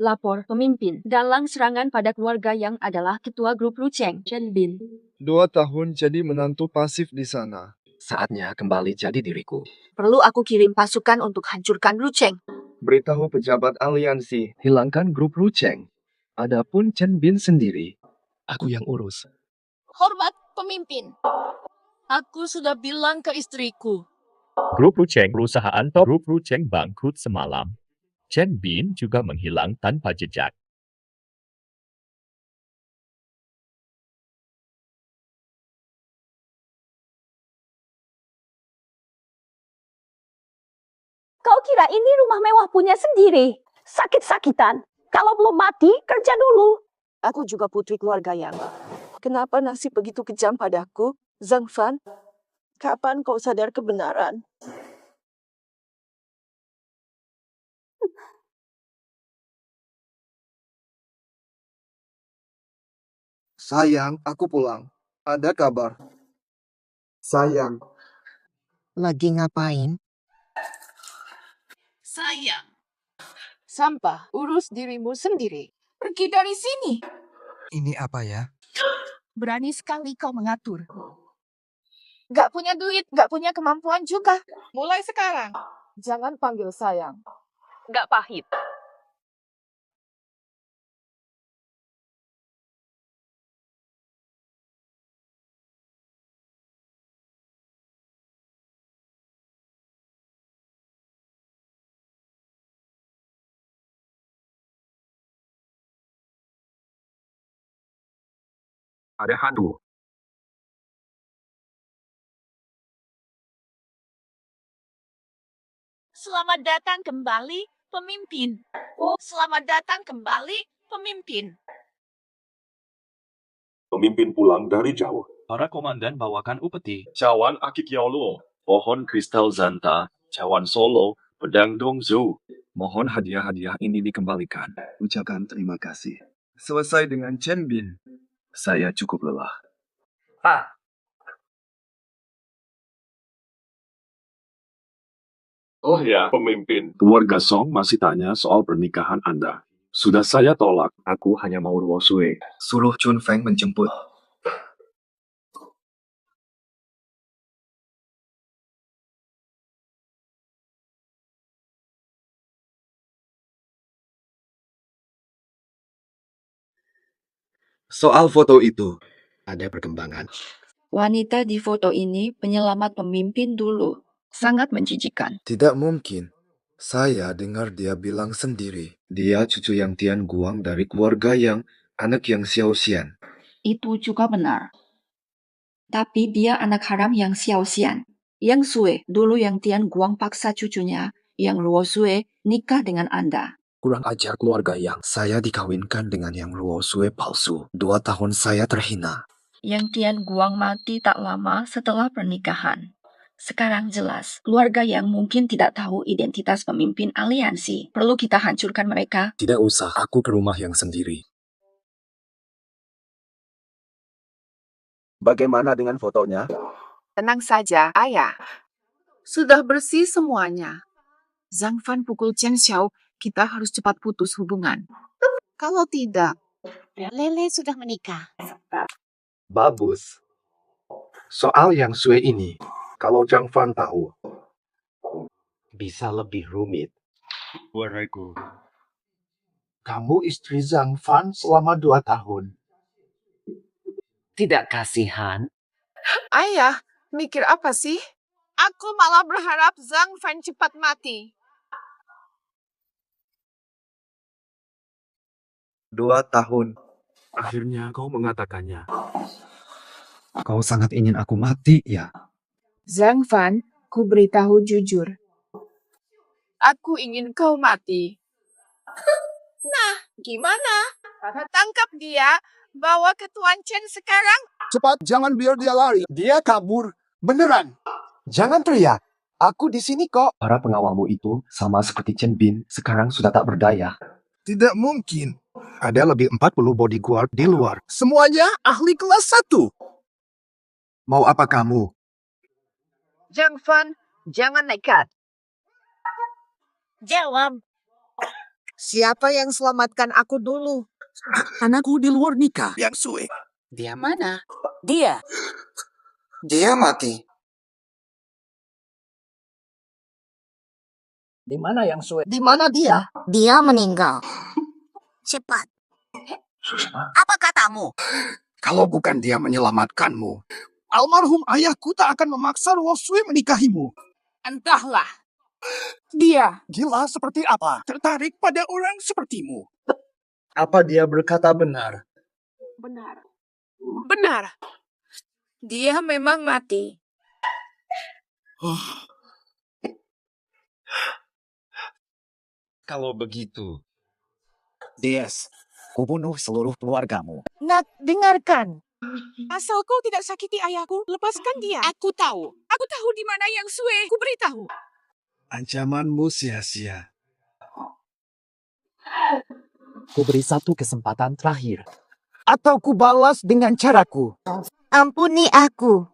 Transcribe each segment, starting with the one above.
Lapor pemimpin. Dalang serangan pada keluarga yang adalah ketua grup Luceng, Chen Bin. 2 tahun jadi menantu pasif di sana. Saatnya kembali jadi diriku. Perlu aku kirim pasukan untuk hancurkan Luceng. Beritahu pejabat aliansi. Hilangkan grup Luceng. Adapun Chen Bin sendiri, aku yang urus. Hormat pemimpin. Aku sudah bilang ke istriku. Grup Luceng, perusahaan top Grup Luceng bangkrut semalam. Chen Bin juga menghilang tanpa jejak. Kau kira ini rumah mewah punya sendiri? Sakit-sakitan. Kalau belum mati, kerja dulu. Aku juga putri keluarga Yang. Kenapa nasib begitu kejam padaku, Zhang Fan? Kapan kau sadar kebenaran? Sayang, aku pulang. Ada kabar. Sayang. Lagi ngapain? Sayang. Sampah, urus dirimu sendiri. Pergi dari sini. Ini apa ya? Berani sekali kau mengatur. Gak punya duit, gak punya kemampuan juga. Mulai sekarang, jangan panggil sayang. Gak pahit. Ada hantu. Selamat datang kembali, pemimpin. Selamat datang kembali, pemimpin. Pemimpin pulang dari jauh. Para komandan bawakan upeti. Cawan Akikiolo, pohon kristal Zanta, cawan Solo, pedang Dongzu. Mohon hadiah-hadiah ini dikembalikan. Ucapkan terima kasih. Selesai dengan Chen Bin. Saya cukup lelah. Oh ya, pemimpin. Keluarga Song masih tanya soal pernikahan Anda. Sudah saya tolak. Aku hanya mau Luo Sui. Suruh Chun Feng menjemput. Soal foto itu, ada perkembangan. Wanita di foto ini penyelamat pemimpin dulu. Sangat menjijikan. Tidak mungkin. Saya dengar dia bilang sendiri. Dia cucu yang Tian Guang dari keluarga yang anak yang Xiao Xian. Itu juga benar. Tapi dia anak haram yang Xiao Xian. Yang Sue, dulu yang Tian Guang paksa cucunya, yang Luo Sue nikah dengan Anda. Kurang ajar keluarga Yang. Saya dikawinkan dengan yang Luo Sue palsu. 2 tahun saya terhina. Yang Tian Guang mati tak lama setelah pernikahan. Sekarang jelas, keluarga yang mungkin tidak tahu identitas pemimpin aliansi. Perlu kita hancurkan mereka. Tidak usah, aku ke rumah Yang sendiri. Bagaimana dengan fotonya? Tenang saja, ayah. Sudah bersih semuanya. Zhang Fan pukul Chen Xiao, kita harus cepat putus hubungan. Kalau tidak, Lele sudah menikah. Bagus. Soal yang Sue ini, kalau Zhang Fan tahu, bisa lebih rumit. Waraku. Kamu istri Zhang Fan selama 2 tahun. Tidak kasihan? ayah, mikir apa sih? Aku malah berharap Zhang Fan cepat mati. 2 tahun. Akhirnya kau mengatakannya. Kau sangat ingin aku mati, ya? Zhang Fan, ku beritahu jujur. Aku ingin kau mati. Nah, gimana? Tangkap dia, bawa ke Tuan Chen sekarang. Cepat, jangan biar dia lari. Dia kabur. Beneran. Jangan teriak. Aku di sini kok. Para pengawalmu itu, sama seperti Chen Bin, sekarang sudah tak berdaya. Tidak mungkin. Ada lebih 40 bodyguard di luar. Semuanya ahli kelas 1. Mau apa kamu? Zhang Fan, jangan nekat. Jawab. Siapa yang selamatkan aku dulu? Anakku di luar nikah. Yang Sue. Dia mana? Dia. Dia mati. Di mana yang Sue? Di mana dia? Dia meninggal. Cepat. Apa katamu? Kalau bukan dia menyelamatkanmu, almarhum ayahku tak akan memaksa Rosue menikahimu. Entahlah. Dia. Gila seperti apa? Tertarik pada orang sepertimu. Apa dia berkata benar? Benar. Benar. Dia memang mati. Kalau begitu, Des, kubunuh seluruh keluargamu. Nak, dengarkan. Asal kau tidak sakiti ayahku, lepaskan dia. Aku tahu. Aku tahu di mana yang Sue. Ku beritahu. ancamanmu sia-sia. Ku beri satu kesempatan terakhir. Atau ku balas dengan caraku. Ampuni aku.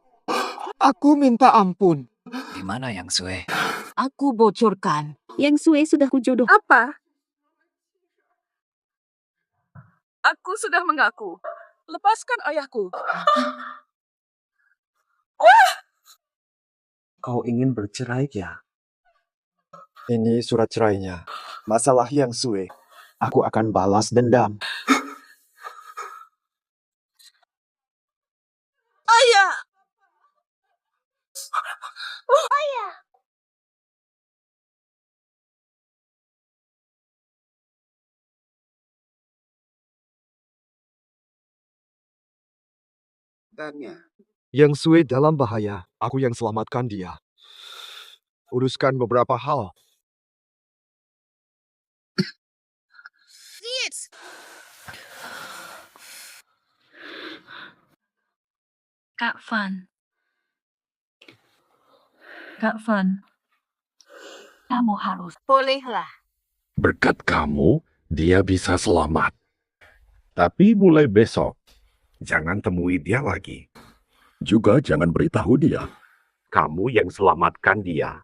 Aku minta ampun. Di mana yang Sue? Aku bocorkan. Yang Sue sudah kujodoh. Apa? Aku sudah mengaku. Lepaskan ayahku. Kau ingin bercerai ya? Ini surat cerainya. Masalah yang Sue. Aku akan balas dendam. Ayah! Yang Sue dalam bahaya. Aku yang selamatkan dia. Uruskan beberapa hal. Kak Van. Kak Van. Kamu harus. Bolehlah. Berkat kamu, dia bisa selamat. Tapi mulai besok, jangan temui dia lagi. Juga jangan beritahu dia. Kamu yang selamatkan dia.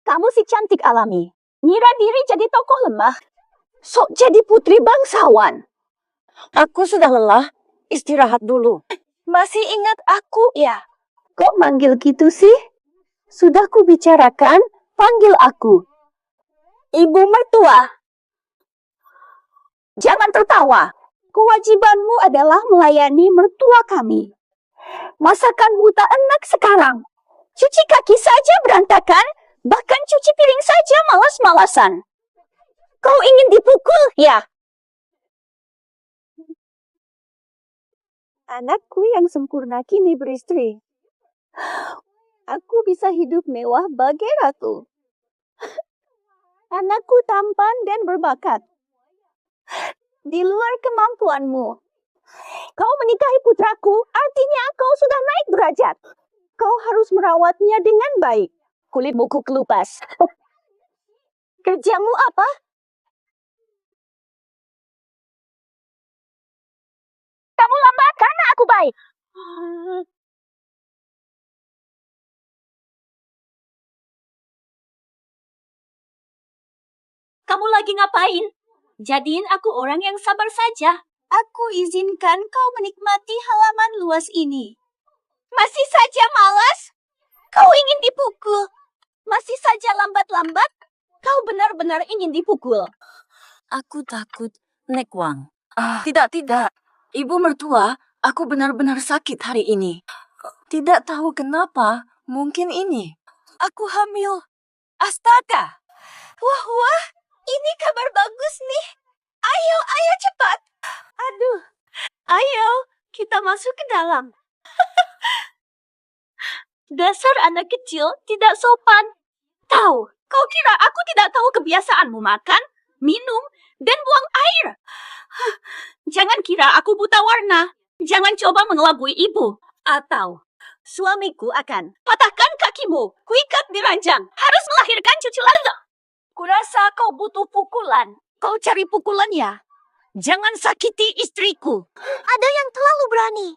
Kamu si cantik alami. Ngira diri jadi tokoh lemah. Sok jadi putri bangsawan. Aku sudah lelah. Istirahat dulu. Masih ingat aku ya? Kok manggil gitu sih? Sudah kubicarakan, panggil aku. Ibu mertua. Jangan tertawa. Kewajibanmu adalah melayani mertua kami. Masakanmu tak enak sekarang. Cuci kaki saja berantakan, bahkan cuci piring saja malas-malasan. Kau ingin dipukul, ya? Anakku yang sempurna kini beristri. Aku bisa hidup mewah bagai ratu. Anakku tampan dan berbakat. Di luar kemampuanmu. Kau menikahi putraku, artinya kau sudah naik derajat. Kau harus merawatnya dengan baik. Kulitmu ku kelupas. Kerjamu apa? Kamu lambat karena aku baik. Kamu lagi ngapain? Jadiin aku orang yang sabar saja. Aku izinkan kau menikmati halaman luas ini. Masih saja malas? Kau ingin dipukul? Masih saja lambat-lambat? Kau benar-benar ingin dipukul. Aku takut, Nek Wang. Tidak. Ibu mertua, aku benar-benar sakit hari ini. Tidak tahu kenapa, mungkin ini. Aku hamil. Astaga. Wah, ini kabar bagus nih. Ayo cepat. Aduh. Ayo, kita masuk ke dalam. Dasar anak kecil tidak sopan. Tahu, kau kira aku tidak tahu kebiasaanmu makan, minum, dan buang air? Jangan kira aku buta warna. Jangan coba mengelabui ibu. Atau suamiku akan patahkan kakimu. Kuikat di ranjang. Harus melahirkan cucu lagi. Kurasa kau butuh pukulan. Kau cari pukulan ya? Jangan sakiti istriku. Ada yang terlalu berani.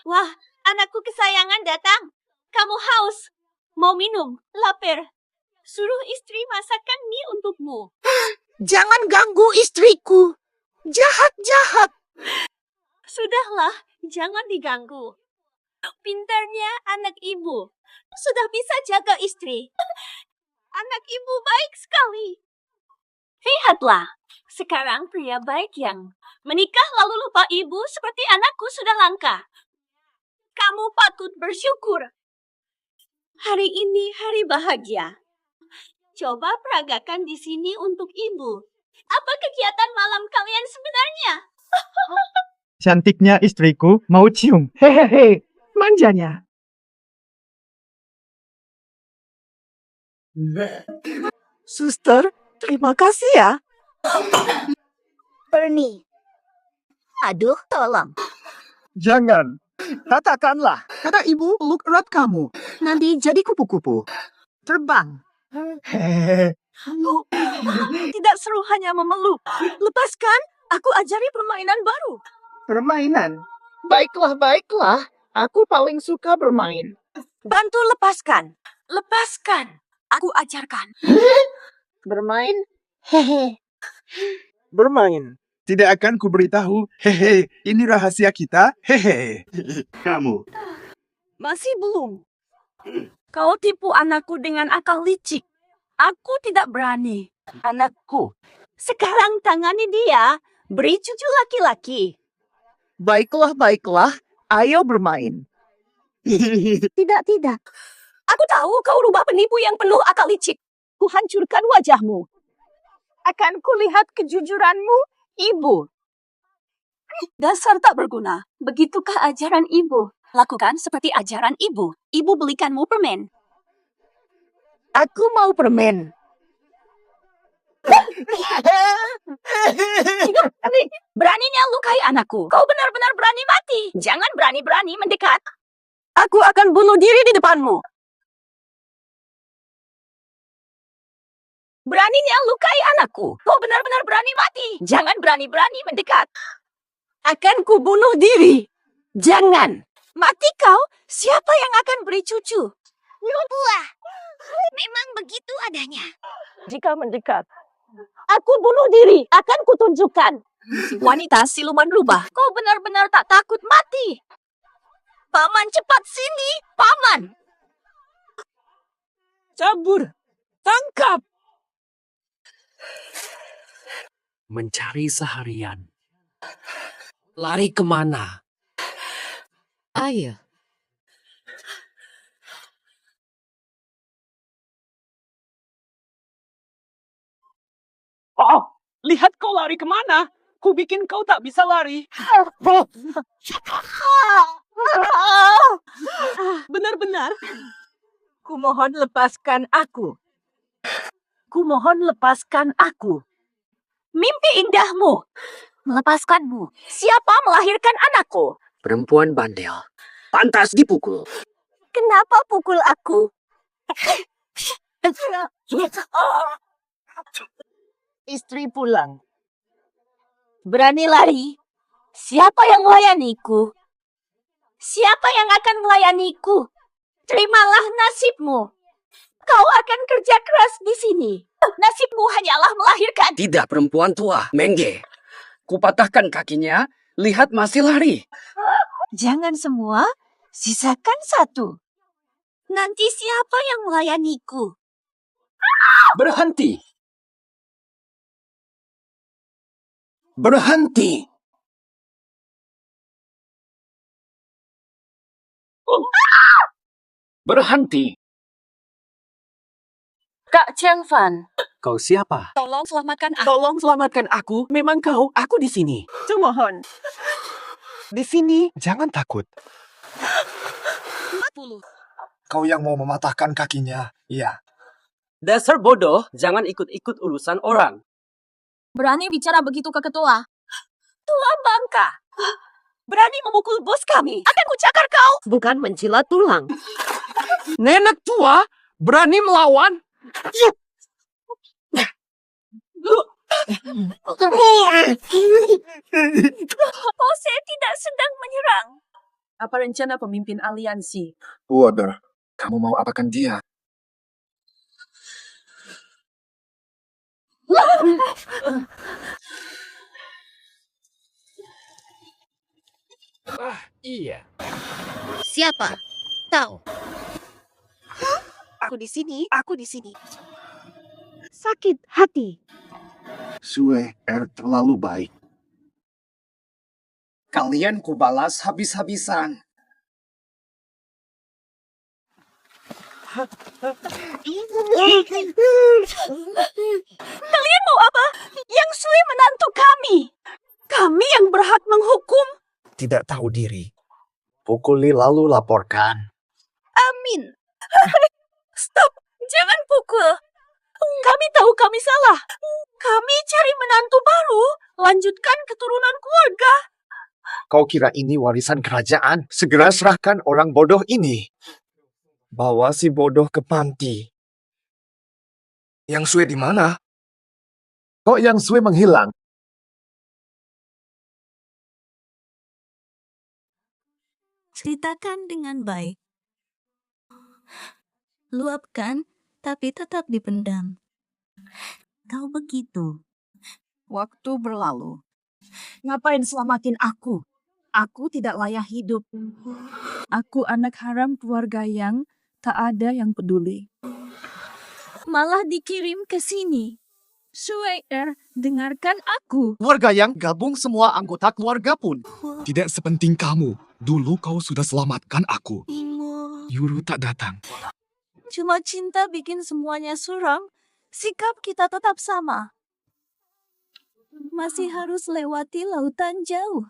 Wah, anakku kesayangan datang. Kamu haus. Mau minum? Lapar. Suruh istri masakkan mie untukmu. Jangan ganggu istriku. Jahat-jahat. Sudahlah, jangan diganggu. Pintarnya anak ibu. Sudah bisa jaga istri. Anak ibu baik sekali. Lihatlah, sekarang pria baik yang menikah lalu lupa ibu seperti anakku sudah langka. Kamu patut bersyukur. Hari ini hari bahagia. Coba peragakan di sini untuk ibu. Apa kegiatan malam kalian sebenarnya? Cantiknya istriku mau cium. Hehehe, manjanya. Suster, terima kasih ya. Bernie. Aduh, tolong. Jangan. Katakanlah, kata ibu peluk erat kamu. Nanti jadi kupu-kupu. Terbang. Hehehe. Tidak seru hanya memeluk. Lepaskan, aku ajari permainan baru. Permainan. Baiklah, baiklah. Aku paling suka bermain. Bantu lepaskan. Lepaskan. Aku ajarkan. Bermain? Hehe. Bermain. Tidak akan kuberitahu. Hehe, ini rahasia kita. Hehe. Kamu. Masih belum. Kau tipu anakku dengan akal licik. Aku tidak berani. Anakku. Sekarang tangani dia. Beri cucu laki-laki. Baiklah, baiklah. Ayo bermain. Tidak. Aku tahu kau rubah penipu yang penuh akal licik. Kuhancurkan wajahmu. Akan kulihat kejujuranmu, ibu. Dasar tak berguna. Begitukah ajaran ibu? Lakukan seperti ajaran ibu. Ibu belikanmu permen. Aku mau permen. Beraninya lukai anakku. Kau benar-benar berani mati. Jangan berani-berani mendekat. Aku akan bunuh diri di depanmu. Beraninya lukai anakku. Kau benar-benar berani mati. Jangan berani-berani mendekat. Akan kubunuh diri. Jangan. Mati kau. Siapa yang akan beri cucu? Buah. Memang begitu adanya. Jika mendekat. Aku bunuh diri. Akan kutunjukkan. Wanita siluman rubah. Kau benar-benar tak takut mati. Paman cepat sini. Paman. Cabur. Tangkap. Mencari seharian. Lari kemana? Ayo. Oh, lihat kau lari kemana. Ku bikin kau tak bisa lari. Benar-benar. Kumohon lepaskan aku. Kumohon lepaskan aku. Mimpi indahmu. Melepaskanmu. Siapa melahirkan anakku? Perempuan bandel. Pantas dipukul. Kenapa pukul aku? Istri pulang. Berani lari. Siapa yang melayaniku? Siapa yang akan melayaniku? Terimalah nasibmu. Kau akan kerja keras di sini. Nasibmu hanyalah melahirkan. Tidak, perempuan tua. Mengge. Kupatahkan kakinya. Lihat masih lari. Jangan semua. Sisakan satu. Nanti siapa yang melayaniku? Berhenti. Berhenti. Berhenti. Kak Cheng Fan. Kau siapa? Tolong selamatkan aku. Tolong selamatkan aku. Memang kau. Aku di sini. Kumohon. Di sini, jangan takut. 40. Kau yang mau mematahkan kakinya, iya. Dasar bodoh. Jangan ikut-ikut urusan orang. Berani bicara begitu ke ketua. Tua bangka. Berani memukul bos kami. Akan kucakar kau. Bukan mencilat tulang. Nenek tua berani melawan. Jose tidak sedang menyerang. Apa rencana pemimpin aliansi? Water, kamu mau apakan dia? Iya. Siapa? Tahu. Aku di sini, aku di sini. Sakit hati. Sue terlalu baik. Kalian kubalas habis-habisan. Kalian mau apa? Yang Sue menantu kami. Kami yang berhak menghukum. Tidak tahu diri. Pukuli lalu laporkan. Amin. Stop. Jangan pukul. Kami tahu kami salah. Kami cari menantu baru. Lanjutkan keturunan keluarga. Kau kira ini warisan kerajaan? Segera serahkan orang bodoh ini. Bawa si bodoh ke panti. Yang Sue di mana? Kok yang Sue menghilang? Ceritakan dengan baik. Luapkan, tapi tetap dipendam. Kau begitu. Waktu berlalu. Ngapain selamatin aku? Aku tidak layak hidup. Aku anak haram keluarga yang tak ada yang peduli. Malah dikirim ke sini. Sue dengarkan aku. Keluarga yang gabung semua anggota keluarga pun. Tidak sepenting kamu. Dulu kau sudah selamatkan aku. Yuru tak datang. Cuma cinta bikin semuanya suram. Sikap kita tetap sama. Masih harus lewati lautan jauh.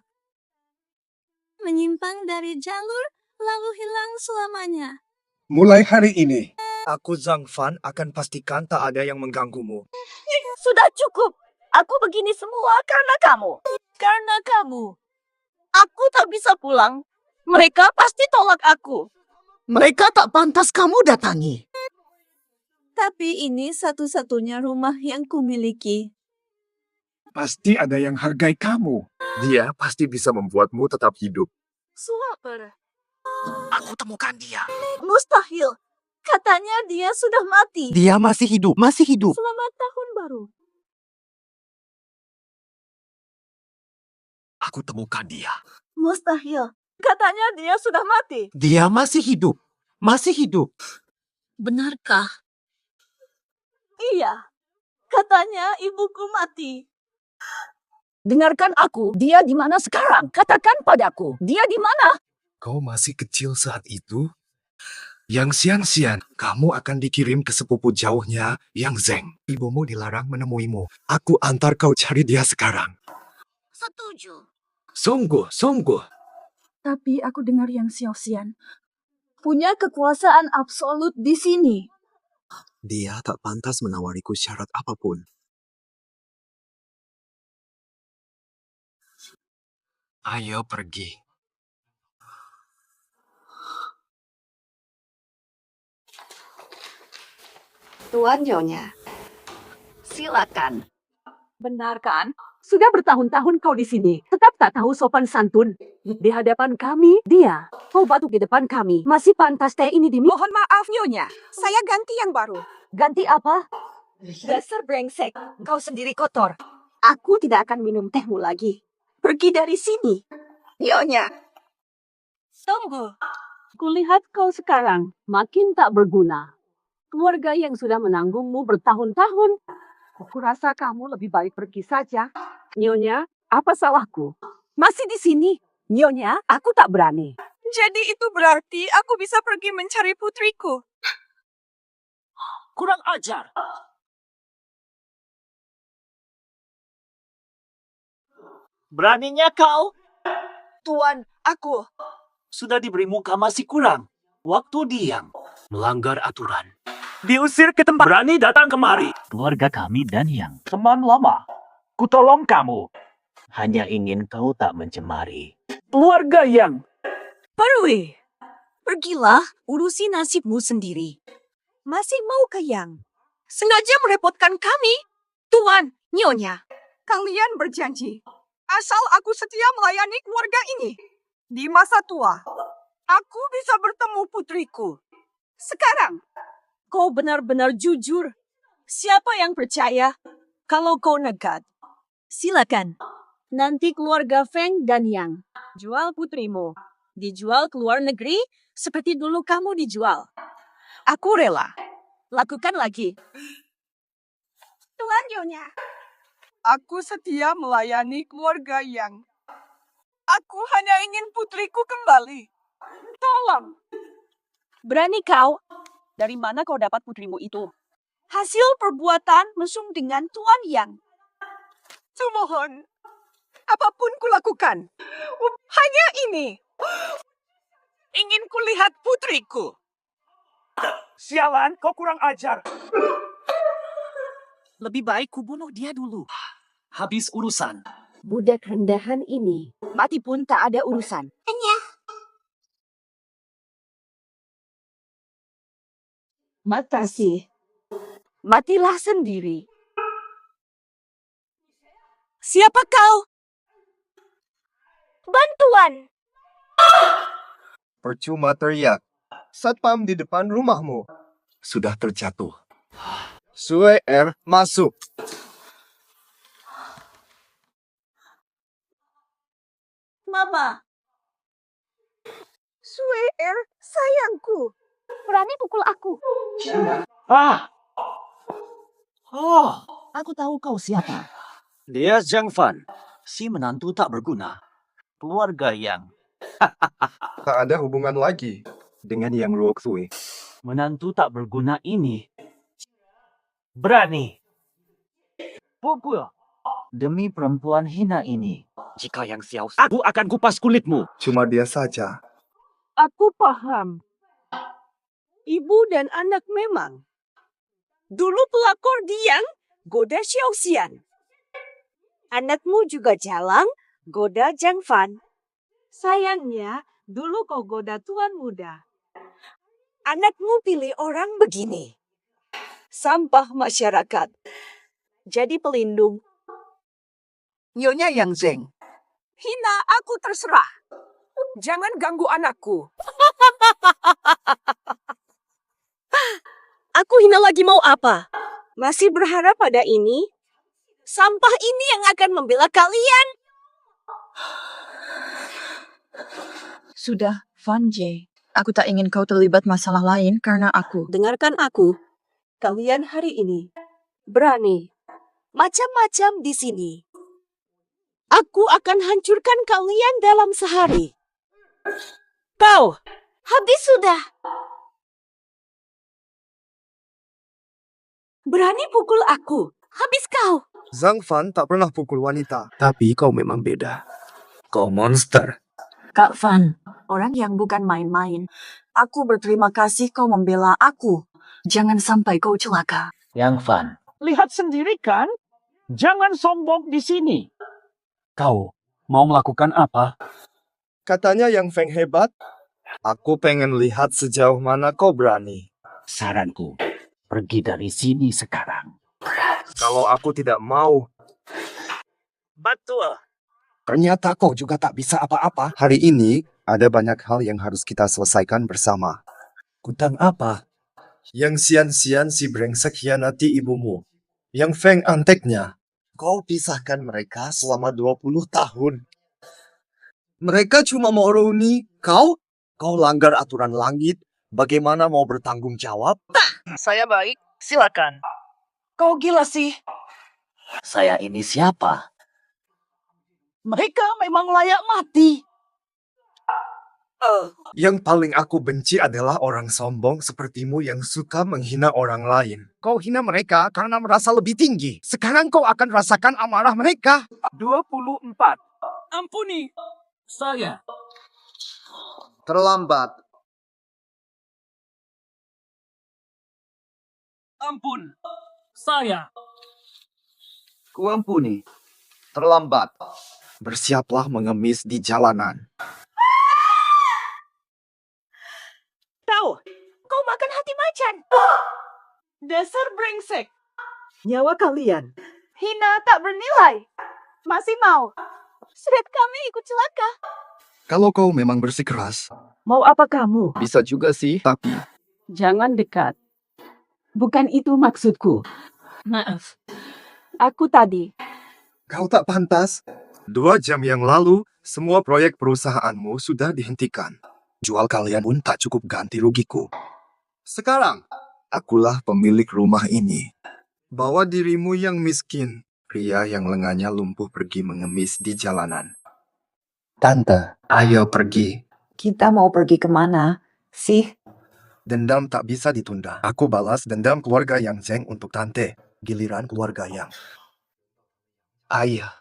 Menyimpang dari jalur, lalu hilang selamanya. Mulai hari ini, aku Zhang Fan akan pastikan tak ada yang mengganggumu. Sudah cukup. Aku begini semua karena kamu. Karena kamu. Aku tak bisa pulang. Mereka pasti tolak aku. Mereka tak pantas kamu datangi. Tapi ini satu-satunya rumah yang kumiliki. Pasti ada yang hargai kamu. Dia pasti bisa membuatmu tetap hidup. Swaper. Aku temukan dia. Mustahil. Katanya dia sudah mati. Dia masih hidup, masih hidup. Selamat tahun baru. Aku temukan dia. Mustahil. Katanya dia sudah mati. Dia masih hidup, masih hidup. Benarkah? Iya. Katanya ibuku mati. Dengarkan aku, dia di mana sekarang? Katakan padaku, dia di mana? Kau masih kecil saat itu? Yang Xian-Xian, kamu akan dikirim ke sepupu jauhnya, Yang Zeng. Ibumu dilarang menemuimu. Aku antar kau cari dia sekarang. Setuju. Sungguh, sungguh. Tapi aku dengar Yang Xiaoxian punya kekuasaan absolut di sini. Dia tak pantas menawariku syarat apapun. Ayo pergi. Tuan Nyonya, silakan. Benar kan? Sudah bertahun-tahun kau di sini, tetap tak tahu sopan santun. Di hadapan kami, dia. Kau batuk di depan kami. Masih pantas teh ini diminum. Mohon maaf, Nyonya. Saya ganti yang baru. Ganti apa? Dasar brengsek. Kau sendiri kotor. Aku tidak akan minum tehmu lagi. Pergi dari sini. Nyonya. Tunggu. Kulihat kau sekarang makin tak berguna. Keluarga yang sudah menanggungmu bertahun-tahun. Kurasa kamu lebih baik pergi saja. Nyonya, apa salahku? Masih di sini. Nyonya, aku tak berani. Jadi itu berarti aku bisa pergi mencari putriku. Kurang ajar. Beraninya kau? Tuan, aku. Sudah diberi muka masih kurang. Waktu diam. Melanggar aturan. Diusir ke tempat. Berani datang kemari. Keluarga kami dan Yang. Teman lama. Kutolong kamu. Hanya ingin kau tak mencemari. Keluarga Yang. Perwi. Pergilah, urusi nasibmu sendiri. Masih mau ke Yang? Sengaja merepotkan kami? Tuan, Nyonya, kalian berjanji, asal aku setia melayani keluarga ini. Di masa tua, aku bisa bertemu putriku. Sekarang, Kau benar-benar jujur. Siapa yang percaya kalau kau nekat? Silakan. Nanti keluarga Feng dan Yang jual putrimu. Dijual ke luar negeri seperti dulu kamu dijual. Aku rela. Lakukan lagi. Tuan Nyonya, aku setia melayani keluarga Yang. Aku hanya ingin putriku kembali. Tolong. Berani kau? Dari mana kau dapat putrimu itu? Hasil perbuatan mesum dengan Tuan Yang. Sumohon, apapun kulakukan, hanya ini. Ingin kulihat putriku. Sialan, kau kurang ajar. Lebih baik kubunuh dia dulu. Habis urusan. Budak rendahan ini, mati pun tak ada urusan. Mata sih. Matilah sendiri. Siapa kau? Bantuan! Percuma teriak. Satpam di depan rumahmu. Sudah terjatuh. Sue masuk. Mama, Sue sayangku. berani pukul aku. Oh, aku tahu kau siapa. Dia Zhang Fan, si menantu tak berguna. Keluarga Yang. Tak ada hubungan lagi dengan yang Luoxui. Menantu tak berguna ini berani pukul demi perempuan hina ini. Jika Yang Xiao, aku akan kupas kulitmu. Cuma dia saja. Aku paham. Ibu dan anak memang. Dulu pelakor Diang goda Xiao Xian. Anakmu juga Jalang goda Zhang Fan. Sayangnya, dulu kau goda tuan muda. Anakmu pilih orang begini. Sampah masyarakat. Jadi pelindung. Nyonya Yang Zeng, hina aku terserah. Jangan ganggu anakku. Aku hina lagi mau apa? Masih berharap pada ini? Sampah ini yang akan membela kalian. Sudah, Van J. Aku tak ingin kau terlibat masalah lain karena aku. Dengarkan aku. Kalian hari ini berani macam-macam di sini. Aku akan hancurkan kalian dalam sehari. Kau Habis sudah. berani pukul aku. Habis kau. Zhang Fan tak pernah pukul wanita. Tapi kau memang beda. Kau monster. Kak Van, orang yang bukan main-main. Aku berterima kasih kau membela aku. Jangan sampai kau celaka. Yang Fan, lihat sendiri kan? Jangan sombong di sini. Kau mau melakukan apa? Katanya yang Feng hebat. Aku pengen lihat sejauh mana kau berani. Saranku, pergi dari sini sekarang. Kalau aku tidak mau, Betul. ternyata kau juga tak bisa apa-apa. Hari ini, ada banyak hal yang harus kita selesaikan bersama. Kutang apa? Yang Xian-Xian si brengsek hianati ibumu. Yang Feng anteknya. Kau pisahkan mereka selama 20 tahun. Mereka cuma mau reuni. Kau langgar aturan langit. Bagaimana mau bertanggung jawab? Saya baik, silakan. Kau gila sih. Saya ini siapa? Mereka memang layak mati. Yang paling aku benci adalah orang sombong sepertimu yang suka menghina orang lain. Kau hina mereka karena merasa lebih tinggi. Sekarang kau akan rasakan amarah mereka. 24. Ampuni saya. Terlambat. Ampun saya. Kuampuni. Terlambat. Bersiaplah mengemis di jalanan. tahu, kau makan hati macan. Dasar brengsek. Nyawa kalian hina tak bernilai. Masih mau? Surat kami ikut celaka. Kalau kau memang bersikeras, Mau apa kamu? Bisa juga sih, tapi Jangan dekat. Bukan itu maksudku. Maaf. Aku tadi. kau tak pantas. 2 jam yang lalu, semua proyek perusahaanmu sudah dihentikan. Jual kalian pun tak cukup ganti rugiku. Sekarang, akulah pemilik rumah ini. Bawa dirimu yang miskin, pria yang lengannya lumpuh pergi mengemis di jalanan. Tante, Ayo pergi. Kita mau pergi kemana sih? Dendam tak bisa ditunda. Aku balas dendam keluarga yang Zeng untuk tante. Giliran keluarga yang ayah.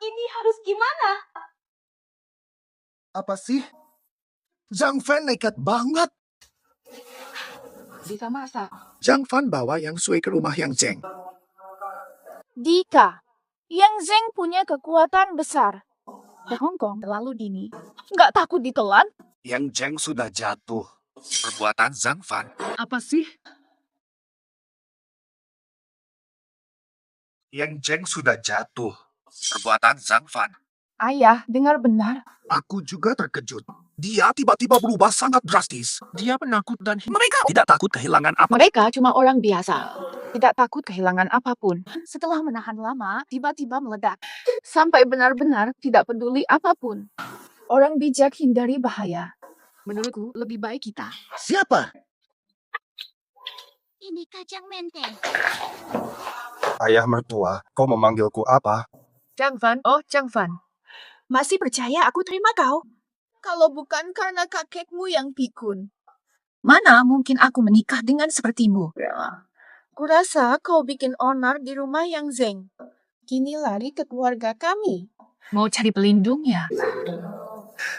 Ini harus gimana? Apa sih? Zhang Fan nekat banget. Bisa masak. Zhang Fan bawa Yang Sui ke rumah Yang Zeng. Dika, Yang Zeng punya kekuatan besar. Ke Hong Kong terlalu dini. Nggak takut ditelan? Yang Zeng sudah jatuh. Perbuatan Zhang Fan. Apa sih? Yang Zeng sudah jatuh. Perbuatan Zhang Fan. Ayah, dengar benar. Aku juga terkejut. Dia tiba-tiba berubah sangat drastis. Dia penakut dan mereka tidak takut kehilangan apa. Mereka cuma orang biasa. Tidak takut kehilangan apapun. Setelah menahan lama, tiba-tiba meledak. Sampai benar-benar tidak peduli apapun. Orang bijak hindari bahaya. Menurutku, lebih baik kita. Siapa? Ini kacang menteng. Ayah mertua, kau memanggilku apa? Zhang Fan, oh Zhang Fan. Masih percaya aku terima kau? Kalau bukan karena kakekmu yang pikun. Mana mungkin aku menikah dengan sepertimu? Kurasa kau bikin onar di rumah yang Zeng. Kini lari ke keluarga kami. Mau cari pelindung ya?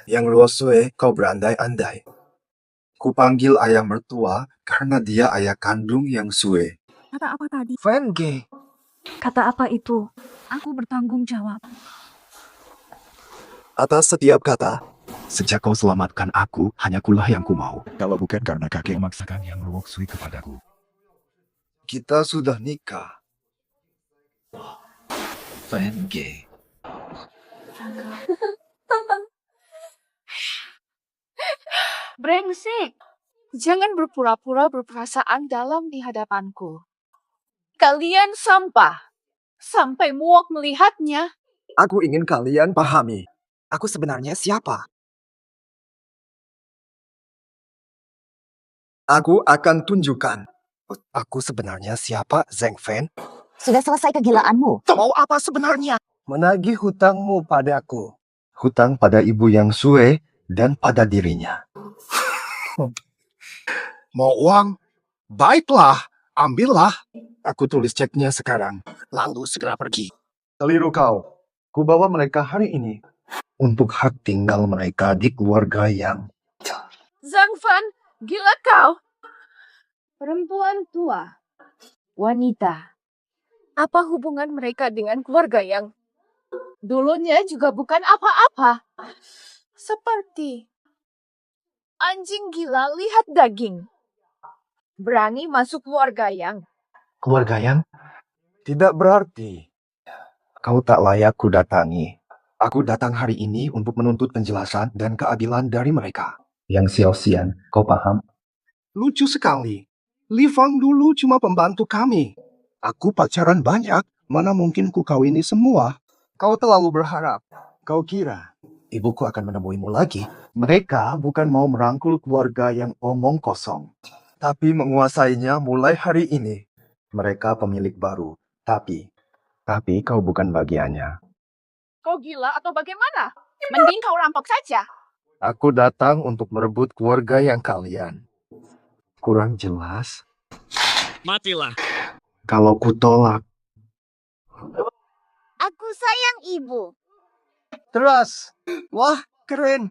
Yang Luo Sui, kau berandai-andai. Kupanggil ayah mertua karena dia ayah kandung Yang Sui. Kata apa tadi? Fan Ge. Kata apa itu? Aku bertanggung jawab. Atas setiap kata. Sejak kau selamatkan aku, hanya kulah yang ku mau. Kalau bukan karena kakek memaksakan Yang Luo Sui kepadaku. Kita sudah nikah. Fan Ge. Brengsek. Jangan berpura-pura berperasaan dalam di hadapanku. Kalian sampah. Sampai muak melihatnya. Aku ingin kalian pahami. Aku sebenarnya siapa? Aku akan tunjukkan. Aku sebenarnya siapa, Zeng Fan? Sudah selesai kegilaanmu. Mau apa sebenarnya? Menagih hutangmu padaku. Hutang pada ibu Yang Sui dan pada dirinya. Mau uang? Baiklah, ambillah. Aku tulis ceknya sekarang. Lalu segera pergi. Keliru kau. Kubawa mereka hari ini. Untuk hak tinggal mereka di keluarga yang... Zhang Fan, gila kau. Perempuan tua. Wanita. Apa hubungan mereka dengan keluarga yang dulunya juga bukan apa-apa? Seperti anjing gila lihat daging. Berani masuk keluarga yang... Keluarga yang? Tidak berarti kau tak layak ku datangi. Aku datang hari ini untuk menuntut penjelasan dan keadilan dari mereka. Yang Xiao Xian, kau paham? Lucu sekali. Li Fang dulu cuma pembantu kami. Aku pacaran banyak, mana mungkin ku kawini semua. Kau terlalu berharap. Kau kira ibuku akan menemuimu lagi? Mereka bukan mau merangkul keluarga yang omong kosong, tapi menguasainya mulai hari ini. Mereka pemilik baru, tapi kau bukan bagiannya. Kau gila atau bagaimana? Mending kau rampok saja. Aku datang untuk merebut keluarga yang kalian. Kurang jelas. Matilah. Kalau ku tolak. Aku sayang ibu. Terus. Wah, keren.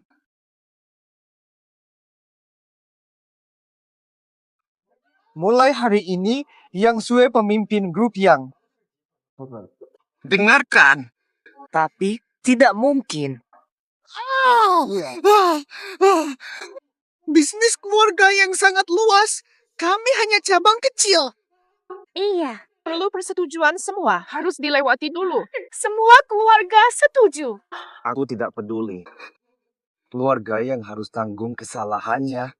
Mulai hari ini, Yang Sui pemimpin grup Yang. Dengarkan. Tapi tidak mungkin. Bisnis keluarga yang sangat luas. Kami hanya cabang kecil. Iya. Perlu persetujuan semua. Harus dilewati dulu. Semua keluarga setuju. Aku tidak peduli. Keluarga yang harus tanggung kesalahannya.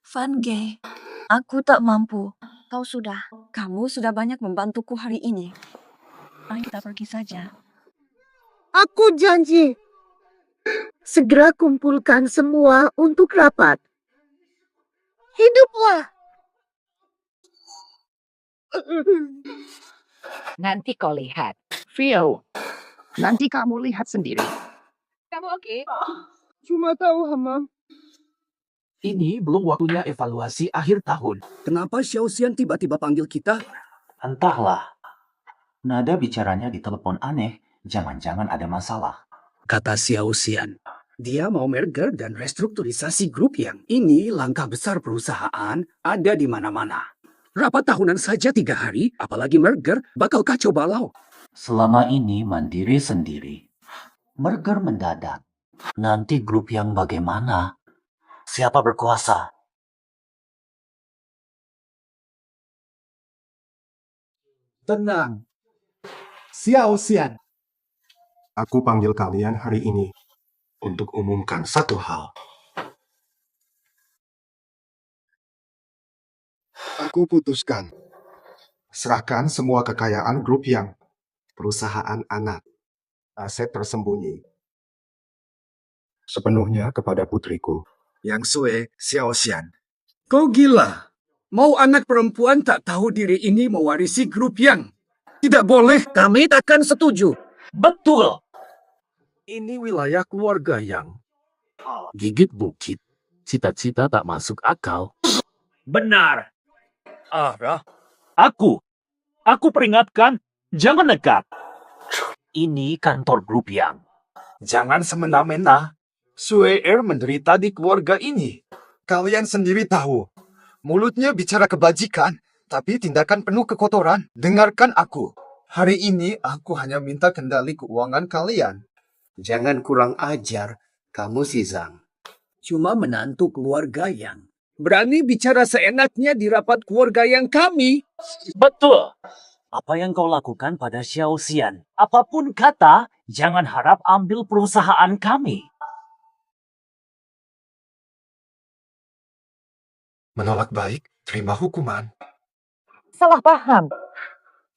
Van G, aku tak mampu. Kau sudah. Kamu sudah banyak membantuku hari ini. Ayo kita pergi saja. Aku janji. Segera kumpulkan semua untuk rapat. Hiduplah. Nanti kau lihat. Vio, nanti kamu lihat sendiri. Kamu oke? Cuma tahu, Hamam. Ini belum waktunya evaluasi akhir tahun. Kenapa Xiao Xian tiba-tiba panggil kita? Entahlah. Nada bicaranya di telepon aneh. Jangan-jangan ada masalah. Kata Xiao Xian. Dia mau merger dan restrukturisasi grup yang ini langkah besar perusahaan ada di mana-mana. Rapat tahunan saja 3 hari, apalagi merger bakal kacau balau. Selama ini mandiri sendiri. Merger mendadak. Nanti grup yang bagaimana? Siapa berkuasa? Tenang. Xiao Xian. Aku panggil kalian hari ini untuk umumkan satu hal. Aku putuskan. Serahkan semua kekayaan grup yang perusahaan anak, aset tersembunyi, sepenuhnya kepada putriku. Yang Sue, Xiao Xian. Kau gila. Mau anak perempuan tak tahu diri ini mewarisi grup yang. Tidak boleh, kami takkan setuju. Betul. Ini wilayah keluarga yang gigit bukit. Cita-cita tak masuk akal. Benar. Aku peringatkan, jangan nekat. Ini kantor grup yang. Jangan semena-mena. Sue menderita di keluarga ini. Kalian sendiri tahu. Mulutnya bicara kebajikan, tapi tindakan penuh kekotoran. Dengarkan aku. Hari ini aku hanya minta kendali keuangan kalian. Jangan kurang ajar, kamu si Zhang. Cuma menantu keluarga yang. Berani bicara seenaknya di rapat keluarga yang kami. Betul. Apa yang kau lakukan pada Xiao Xian? Apapun kata, jangan harap ambil perusahaan kami. Menolak baik, terima hukuman. Salah paham.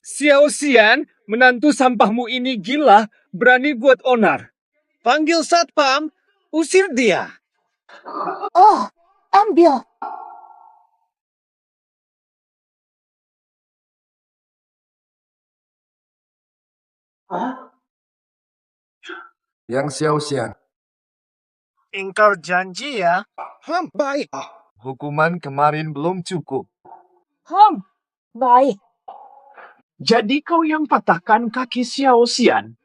Xiao Xian, menantu sampahmu ini gila, berani buat onar. Panggil satpam, usir dia. Oh, ambil. Yang Xiao Xian. Ingkar janji ya. Baik. Hukuman kemarin belum cukup. Baik. Jadi kau yang patahkan kaki Xiao Xian.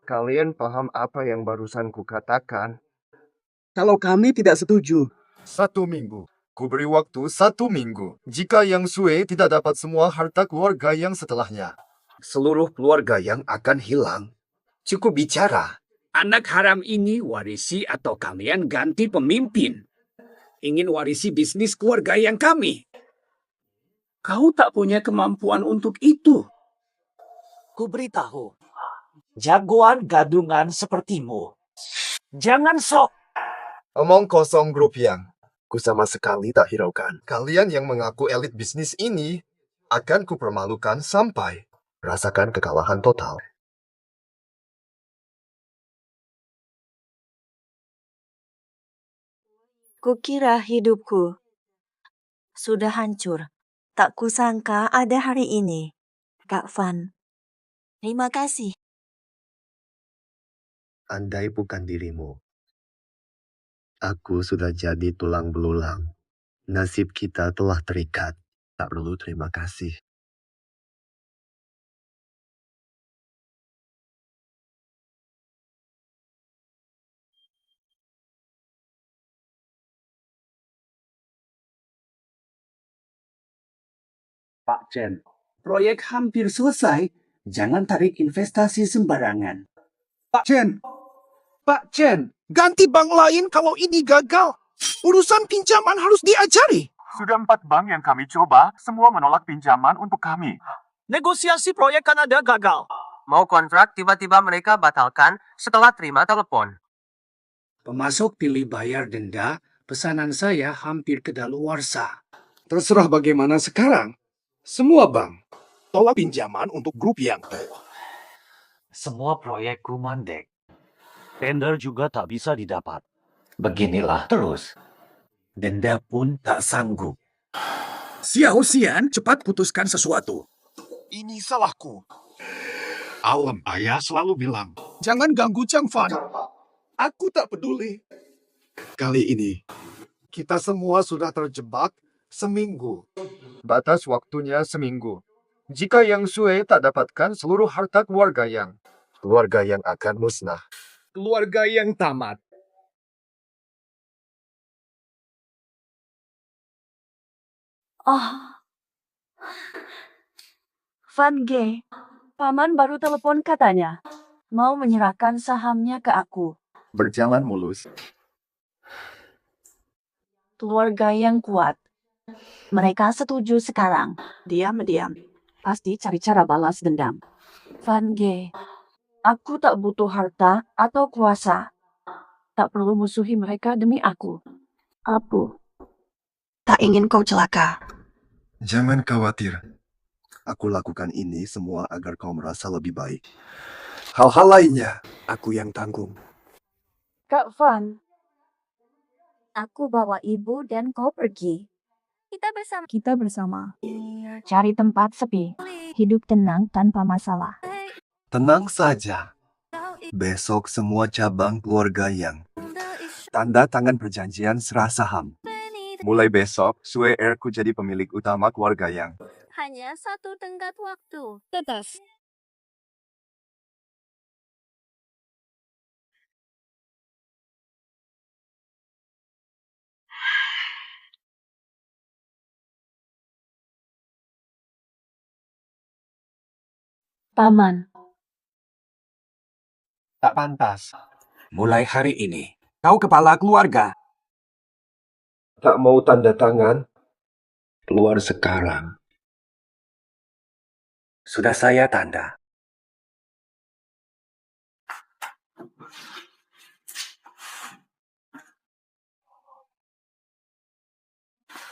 Kalian paham apa yang barusan kukatakan? Kalau kami tidak setuju. 1 minggu. Ku beri waktu 1 minggu. Jika Yang Sue tidak dapat semua harta keluarga yang setelahnya, seluruh keluarga yang akan hilang. Cukup bicara. Anak haram ini warisi atau kalian ganti pemimpin. Ingin warisi bisnis keluarga yang kami. Kau tak punya kemampuan untuk itu. Ku beritahu, jagoan gadungan sepertimu. Jangan sok. Omong kosong grup yang. Ku sama sekali tak hiraukan. Kalian yang mengaku elit bisnis ini akan kupermalukan sampai rasakan kekalahan total. Kukira hidupku sudah hancur. Tak kusangka ada hari ini. Kak Van. Terima kasih. Andai bukan dirimu, aku sudah jadi tulang belulang. Nasib kita telah terikat. Tak perlu terima kasih. Pak Chen, proyek hampir selesai. Jangan tarik investasi sembarangan. Pak Chen, Ganti bank lain kalau ini gagal. Urusan pinjaman harus diajari. Sudah 4 bank yang kami coba, semua menolak pinjaman untuk kami. Negosiasi proyek Kanada gagal. Mau kontrak, tiba-tiba mereka batalkan setelah terima telepon. Pemasok pilih bayar denda, pesanan saya hampir kedaluarsa. Terserah bagaimana sekarang. Semua bank tolak pinjaman untuk grup yang. Semua proyekku mandek. Tender juga tak bisa didapat. Beginilah terus. Denda pun tak sanggup. Xiao Xian, cepat putuskan sesuatu. Ini salahku. Alam ayah selalu bilang, Jangan ganggu Chang Fan. Aku tak peduli. Kali ini, kita semua sudah terjebak seminggu. Batas waktunya seminggu. Jika Yang Sui tak dapatkan seluruh harta keluarga yang akan musnah. Keluarga yang tamat. Oh. Van G, Paman baru telepon katanya. Mau menyerahkan sahamnya ke aku. Berjalan mulus. Keluarga yang kuat. Mereka setuju sekarang. Diam-diam. Pasti cari cara balas dendam. Van G, aku tak butuh harta atau kuasa. Tak perlu musuhi mereka demi aku. Aku Tak ingin kau celaka. Jangan khawatir. Aku lakukan ini semua agar kau merasa lebih baik. Hal-hal lainnya, aku yang tanggung. Kak Van, aku bawa ibu dan kau pergi. Kita bersama. Cari tempat sepi. Hidup tenang tanpa masalah. Tenang saja. Besok semua cabang keluarga yang tanda tangan perjanjian serah saham. Mulai besok, Sue Erku jadi pemilik utama keluarga yang. Hanya satu tenggat waktu. Tetas. Paman. Tak pantas. Mulai hari ini, kau kepala keluarga. Tak mau tanda tangan? Keluar sekarang. Sudah saya tanda.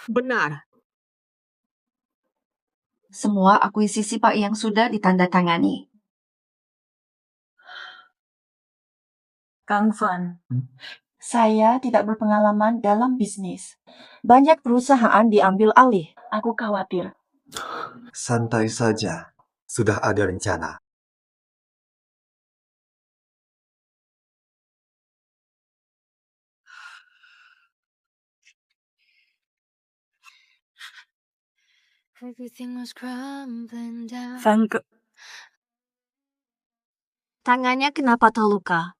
Benar. Semua akuisisi Pak yang sudah ditandatangani. Kang Van, saya tidak berpengalaman dalam bisnis. Banyak perusahaan diambil alih. Aku khawatir. Santai saja. Sudah ada rencana. Van Tangannya kenapa terluka?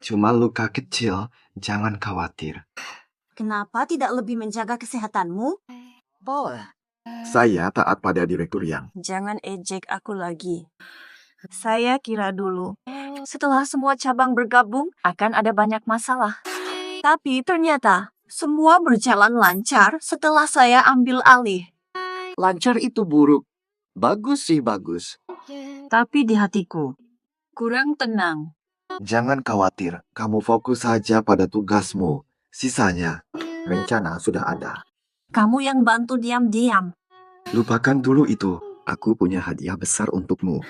Cuma luka kecil, jangan khawatir. Kenapa tidak lebih menjaga kesehatanmu? Boleh. Saya taat pada direktur yang. Jangan ejek aku lagi. Saya kira dulu, setelah semua cabang bergabung, akan ada banyak masalah. Tapi ternyata, semua berjalan lancar setelah saya ambil alih. Lancar itu buruk. Bagus sih bagus. Tapi di hatiku, kurang tenang. Jangan khawatir, kamu fokus saja pada tugasmu. Sisanya, rencana sudah ada. Kamu yang bantu diam-diam. Lupakan dulu itu. Aku punya hadiah besar untukmu.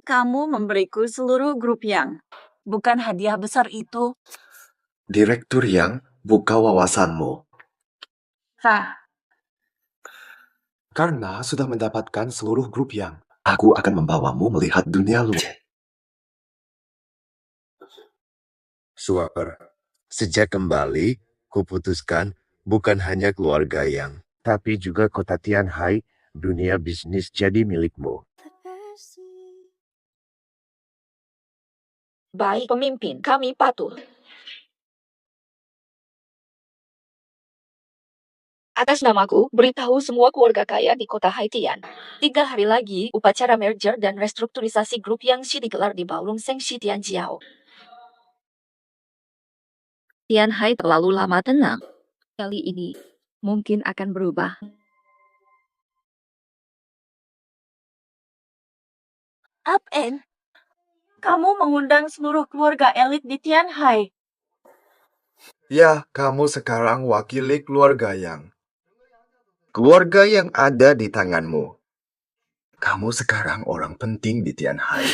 Kamu memberiku seluruh grup yang. Bukan hadiah besar itu. Direktur yang buka wawasanmu. Karena sudah mendapatkan seluruh grup yang. Aku akan membawamu melihat dunia luar. Suar, sejak kembali, kuputuskan bukan hanya keluarga yang, tapi juga kota Tianhai, dunia bisnis jadi milikmu. Baik pemimpin, kami patuh. Atas namaku, beritahu semua keluarga kaya di kota Haitian. 3 hari lagi, upacara merger dan restrukturisasi grup yang digelar di Ballroom Sengshi Tianjiao. Tian Hai terlalu lama tenang. Kali ini mungkin akan berubah. Upend, kamu mengundang seluruh keluarga elit di Tianhai. Ya, kamu sekarang wakili keluarga yang ada di tanganmu. Kamu sekarang orang penting di Tianhai.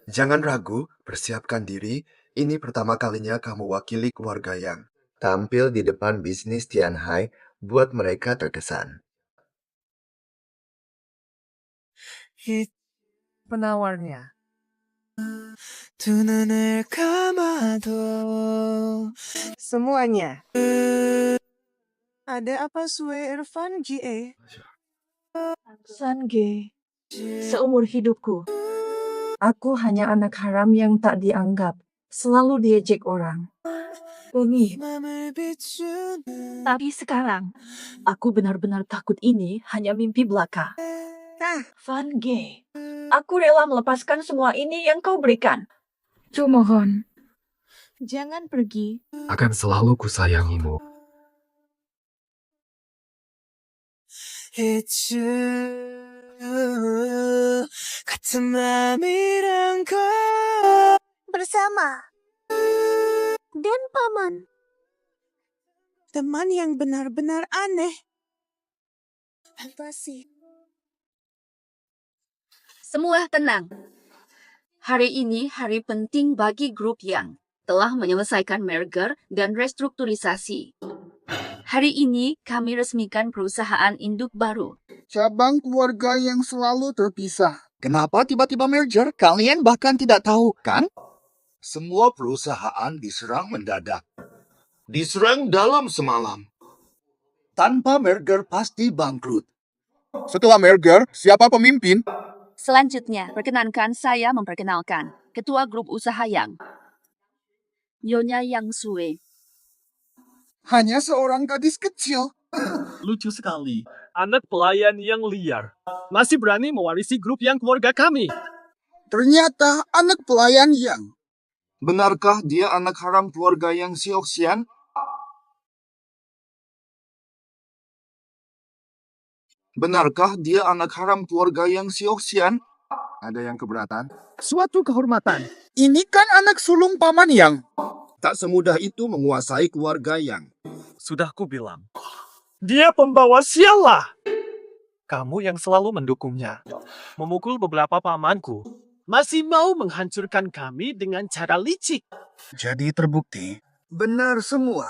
Jangan ragu, persiapkan diri. Ini pertama kalinya kamu wakili keluarga yang tampil di depan bisnis Tianhai buat mereka terkesan. Penawarnya. 두 눈을 감아도 semuanya. Ada apa Sue Irfan G.A.? Sange, seumur hidupku, Aku hanya anak haram yang tak dianggap. Selalu diejek orang. Umi. Tapi sekarang, aku benar-benar takut ini hanya mimpi belaka. Van G, aku rela melepaskan semua ini yang kau berikan. Mohon. Jangan pergi. Akan selalu kusayangimu. Bersama. Dan Paman. Teman yang benar-benar aneh. Pasti. Semua tenang. Hari ini hari penting bagi grup yang telah menyelesaikan merger dan restrukturisasi. Hari ini kami resmikan perusahaan induk baru. Cabang keluarga yang selalu terpisah. Kenapa tiba-tiba merger? Kalian bahkan tidak tahu, kan? Semua perusahaan diserang mendadak. Diserang dalam semalam. Tanpa merger pasti bangkrut. Setelah merger, siapa pemimpin? Selanjutnya, perkenankan saya memperkenalkan Ketua Grup Usaha Yang, Nyonya Yang Sue. Hanya seorang gadis kecil. Lucu sekali. Anak pelayan yang liar. Masih berani mewarisi grup yang keluarga kami. Ternyata anak pelayan yang. Benarkah dia anak haram keluarga yang Sioxian? Benarkah dia anak haram keluarga yang Sioxian? Ada yang keberatan? Suatu kehormatan. Ini kan anak sulung paman yang. Tak semudah itu menguasai keluarga yang. Sudah kubilang. Dia pembawa sialah. Kamu yang selalu mendukungnya. Memukul beberapa pamanku. Masih mau menghancurkan kami dengan cara licik. Jadi terbukti. Benar semua.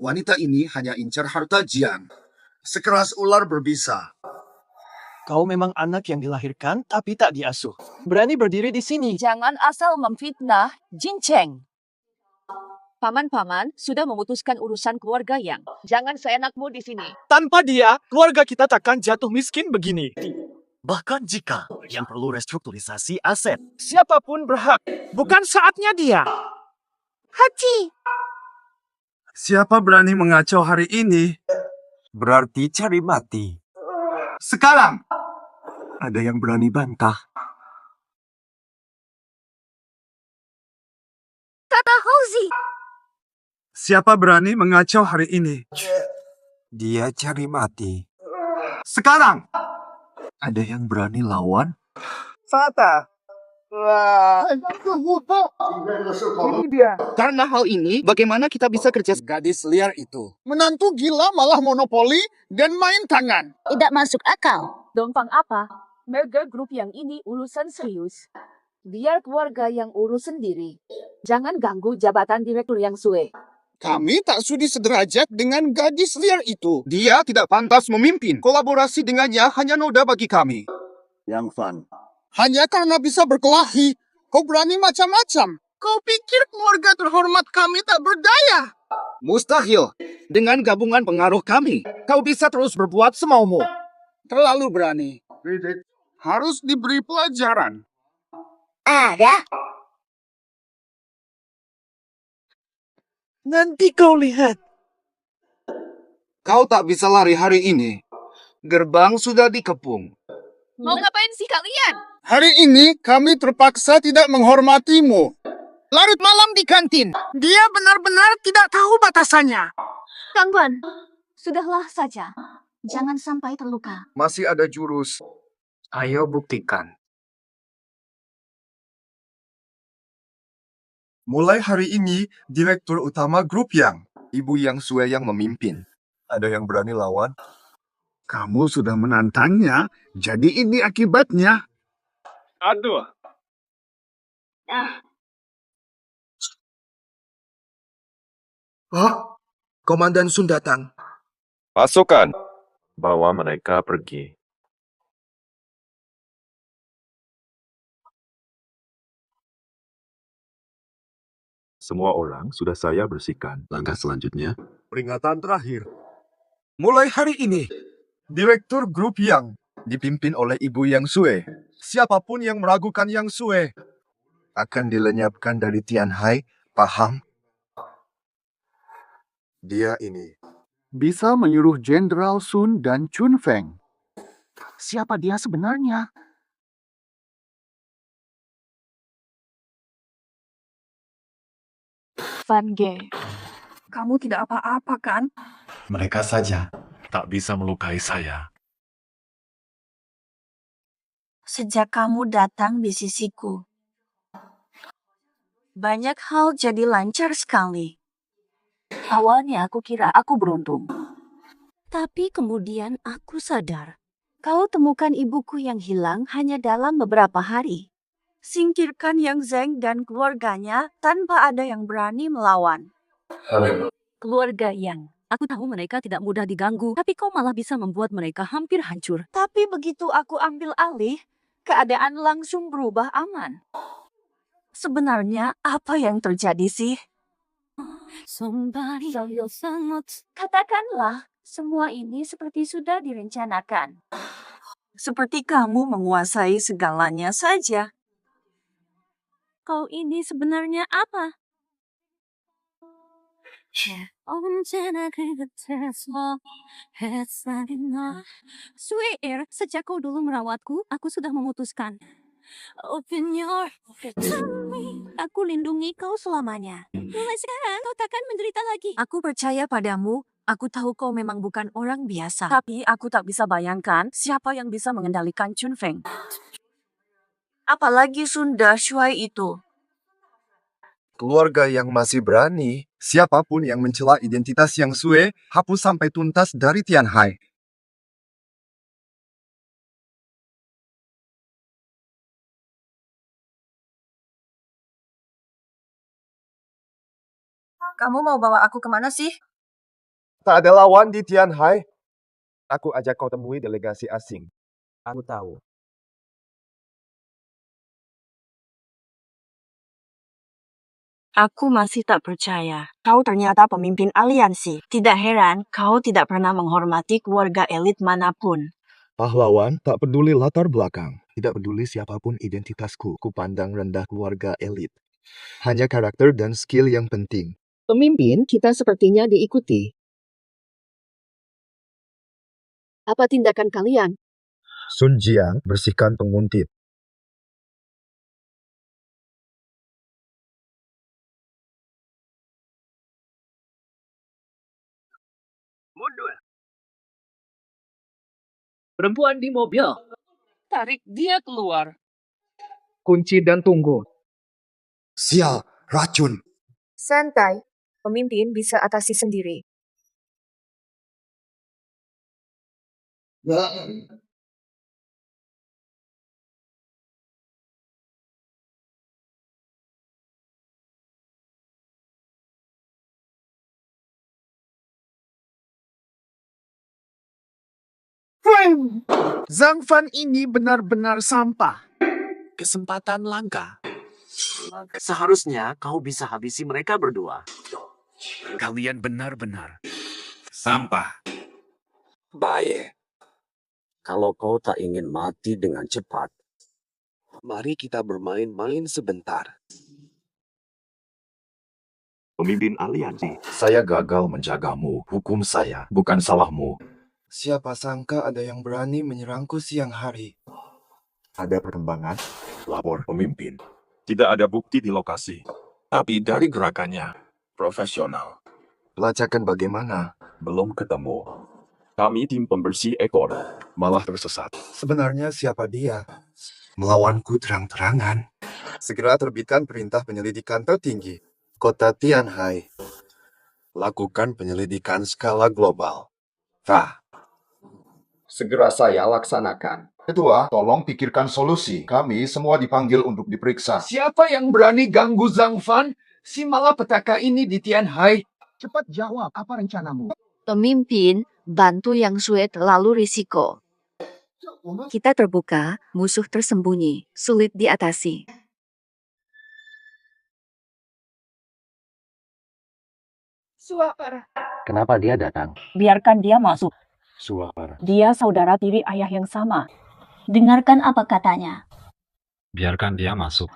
Wanita ini hanya incar harta Jiang. Sekeras ular berbisa. Kau memang anak yang dilahirkan tapi tak diasuh. Berani berdiri di sini. Jangan asal memfitnah Jin Cheng. Paman-paman sudah memutuskan urusan keluarga Yang. Jangan seenakmu di sini. Tanpa dia, keluarga kita takkan jatuh miskin begini. Bahkan jika yang perlu restrukturisasi aset. Siapapun berhak. Bukan saatnya dia. Hachi. Siapa berani mengacau hari ini? Berarti cari mati. Sekarang. Ada yang berani bantah. Tata Houzi. Siapa berani mengacau hari ini? Dia cari mati. Sekarang. Ada yang berani lawan? Fata. Ini dia. Karena hal ini, bagaimana kita bisa kerja? Gadis liar itu. Menantu gila malah monopoli dan main tangan. Tidak masuk akal. Dompang apa? Merger grup yang ini urusan serius. Biar keluarga yang urus sendiri. Jangan ganggu jabatan direktur yang Sue. Kami tak sudi sederajat dengan gadis liar itu. Dia tidak pantas memimpin. Kolaborasi dengannya hanya noda bagi kami. Yang Fan. Hanya karena bisa berkelahi, kau berani macam-macam. Kau pikir keluarga terhormat kami tak berdaya? Mustahil. Dengan gabungan pengaruh kami, kau bisa terus berbuat semaumu. Terlalu berani. Harus diberi pelajaran. Ada. Nanti kau lihat. Kau tak bisa lari hari ini. Gerbang sudah dikepung. Mau ngapain sih kalian? Hari ini kami terpaksa tidak menghormatimu. larut malam di kantin. Dia benar-benar tidak tahu batasannya. Gangguan, sudahlah saja. Jangan sampai terluka. Masih ada jurus. Ayo buktikan. Mulai hari ini, Direktur Utama Grup Yang, Ibu Yang Sue yang memimpin. Ada yang berani lawan? Kamu sudah menantangnya, jadi ini akibatnya. Aduh. Komandan Sun datang. Pasukan, bawa mereka pergi. Semua orang sudah saya bersihkan. Langkah selanjutnya. Peringatan terakhir. Mulai hari ini, Direktur Grup Yang dipimpin oleh Ibu Yang Sue. Siapapun yang meragukan Yang Sue akan dilenyapkan dari Tianhai, paham? Dia ini. Bisa menyuruh Jenderal Sun dan Chun Feng. Siapa dia sebenarnya? Van Ge, kamu tidak apa-apa kan? Mereka saja tak bisa melukai saya. Sejak kamu datang di sisiku, banyak hal jadi lancar sekali. Awalnya aku kira aku beruntung. Tapi kemudian aku sadar, kau temukan ibuku yang hilang hanya dalam beberapa hari. Singkirkan Yang Zeng dan keluarganya tanpa ada yang berani melawan. Keluarga Yang, aku tahu mereka tidak mudah diganggu, tapi kau malah bisa membuat mereka hampir hancur. Tapi begitu aku ambil alih, keadaan langsung berubah aman. Sebenarnya apa yang terjadi sih? Katakanlah, semua ini seperti sudah direncanakan. Seperti kamu menguasai segalanya saja. Kau ini sebenarnya apa? Swear, sejak kau dulu merawatku, aku sudah memutuskan. Aku lindungi kau selamanya. Mulai sekarang, kau takkan menderita lagi. Aku percaya padamu. Aku tahu kau memang bukan orang biasa. Tapi aku tak bisa bayangkan siapa yang bisa mengendalikan Chun Feng. Apalagi Sunda Shuai itu. Keluarga yang masih berani, siapapun yang mencela identitas Yang Sue, hapus sampai tuntas dari Tianhai. Kamu mau bawa aku kemana sih? Tak ada lawan di Tianhai. Aku ajak kau temui delegasi asing. Aku tahu. Aku masih tak percaya. Kau ternyata pemimpin aliansi. Tidak heran kau tidak pernah menghormati keluarga elit manapun. Pahlawan tak peduli latar belakang. Tidak peduli siapapun identitasku. Ku pandang rendah keluarga elit. Hanya karakter dan skill yang penting. Pemimpin kita sepertinya diikuti. Apa tindakan kalian? Sun Jiang bersihkan penguntit. Mundur. Perempuan di mobil. Tarik dia keluar. Kunci dan tunggu. Sial, racun. Santai, pemimpin bisa atasi sendiri. Zhang Fan ini benar-benar sampah. Kesempatan langka. Seharusnya kau bisa habisi mereka berdua. Kalian benar-benar sampah. Baik. Kalau kau tak ingin mati dengan cepat, mari kita bermain-main sebentar. Pemimpin aliansi. Saya gagal menjagamu. Hukum saya, bukan salahmu. Siapa sangka ada yang berani menyerangku siang hari. Ada perkembangan? Lapor pemimpin. Tidak ada bukti di lokasi. Tapi dari gerakannya, profesional. Pelacakan bagaimana? Belum ketemu. Kami tim pembersih ekor. Malah tersesat. Sebenarnya siapa dia? Melawanku terang-terangan. Segera terbitkan perintah penyelidikan tertinggi. Kota Tianhai. Lakukan penyelidikan skala global. Segera saya laksanakan. Kedua, tolong pikirkan solusi. Kami semua dipanggil untuk diperiksa. Siapa yang berani ganggu Zhang Fan, si malapetaka ini di Tianhai? Cepat jawab, apa rencanamu? Pemimpin, bantu Yang Sue terlalu risiko. Kita terbuka, musuh tersembunyi, sulit diatasi. Suapar. Kenapa dia datang? Biarkan dia masuk. Suapar. Dia saudara tiri ayah yang sama. Dengarkan apa katanya. Biarkan dia masuk.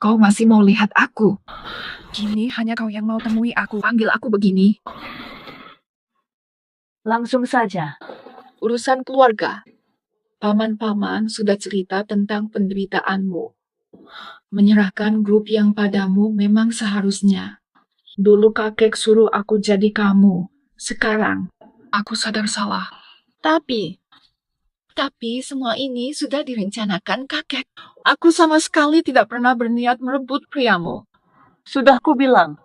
Kau masih mau lihat aku? Kini hanya kau yang mau temui aku. Panggil aku begini. Langsung saja. Urusan keluarga. Paman-paman sudah cerita tentang penderitaanmu. Menyerahkan grup yang padamu memang seharusnya. Dulu kakek suruh aku jadi kamu. Sekarang, aku sadar salah. Tapi semua ini sudah direncanakan kakek. Aku sama sekali tidak pernah berniat merebut priamu. Sudah kubilang.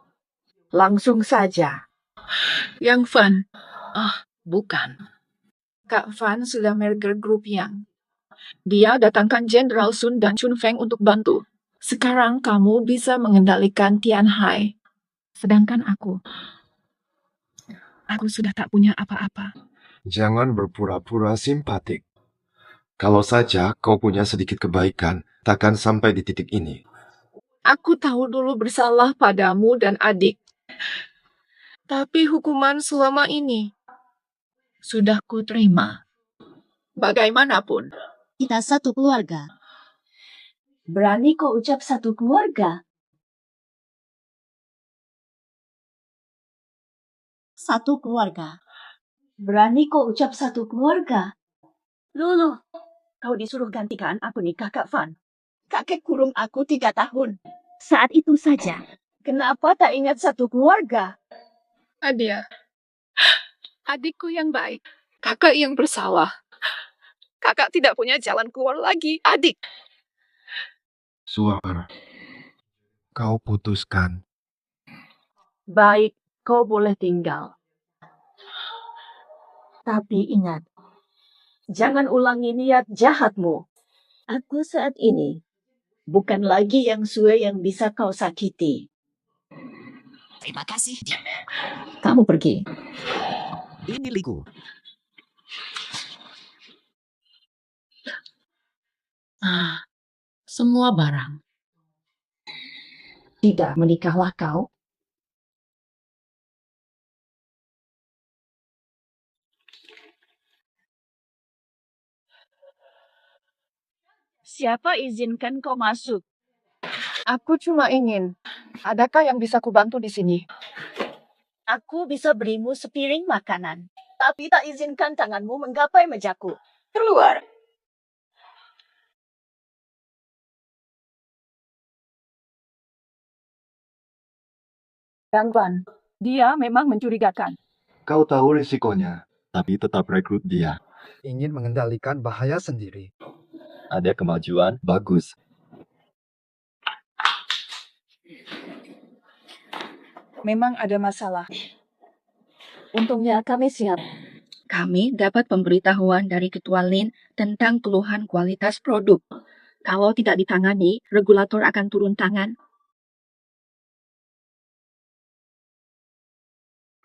Langsung saja. Yang Fan. Bukan. Kak Fan sudah merger grup Yang. Dia datangkan Jenderal Sun dan Chun Feng untuk bantu. Sekarang kamu bisa mengendalikan Tianhai. Sedangkan aku sudah tak punya apa-apa. Jangan berpura-pura simpatik. Kalau saja kau punya sedikit kebaikan, takkan sampai di titik ini. Aku tahu dulu bersalah padamu dan adik. Tapi hukuman selama ini sudah kuterima. Bagaimanapun. Kita satu keluarga. Berani kau ucap satu keluarga? Satu keluarga. Berani kau ucap satu keluarga? Lulu, kau disuruh gantikan aku nikah Kak Fan. Kakek kurung aku 3 tahun. Saat itu saja. Kenapa tak ingat satu keluarga? Adia. Adikku yang baik. Kakak yang bersalah. Kakak tidak punya jalan keluar lagi, adik. Suapar. Kau putuskan. Baik, kau boleh tinggal. Tapi ingat, jangan ulangi niat jahatmu. aku saat ini bukan lagi Yang Sue yang bisa kau sakiti. Terima kasih. Kamu pergi. Ini milikku. Semua barang. Tidak menikahlah kau? Siapa izinkan kau masuk? Aku cuma ingin. Adakah yang bisa kubantu di sini? Aku bisa berimu sepiring makanan. Tapi tak izinkan tanganmu menggapai mejaku. Keluar! Yang Fan, dia memang mencurigakan. Kau tahu risikonya, tapi tetap rekrut dia. Ingin mengendalikan bahaya sendiri. Ada kemajuan, bagus. Memang ada masalah. Untungnya kami siap. Kami dapat pemberitahuan dari Ketua Lin tentang keluhan kualitas produk. Kalau tidak ditangani, regulator akan turun tangan.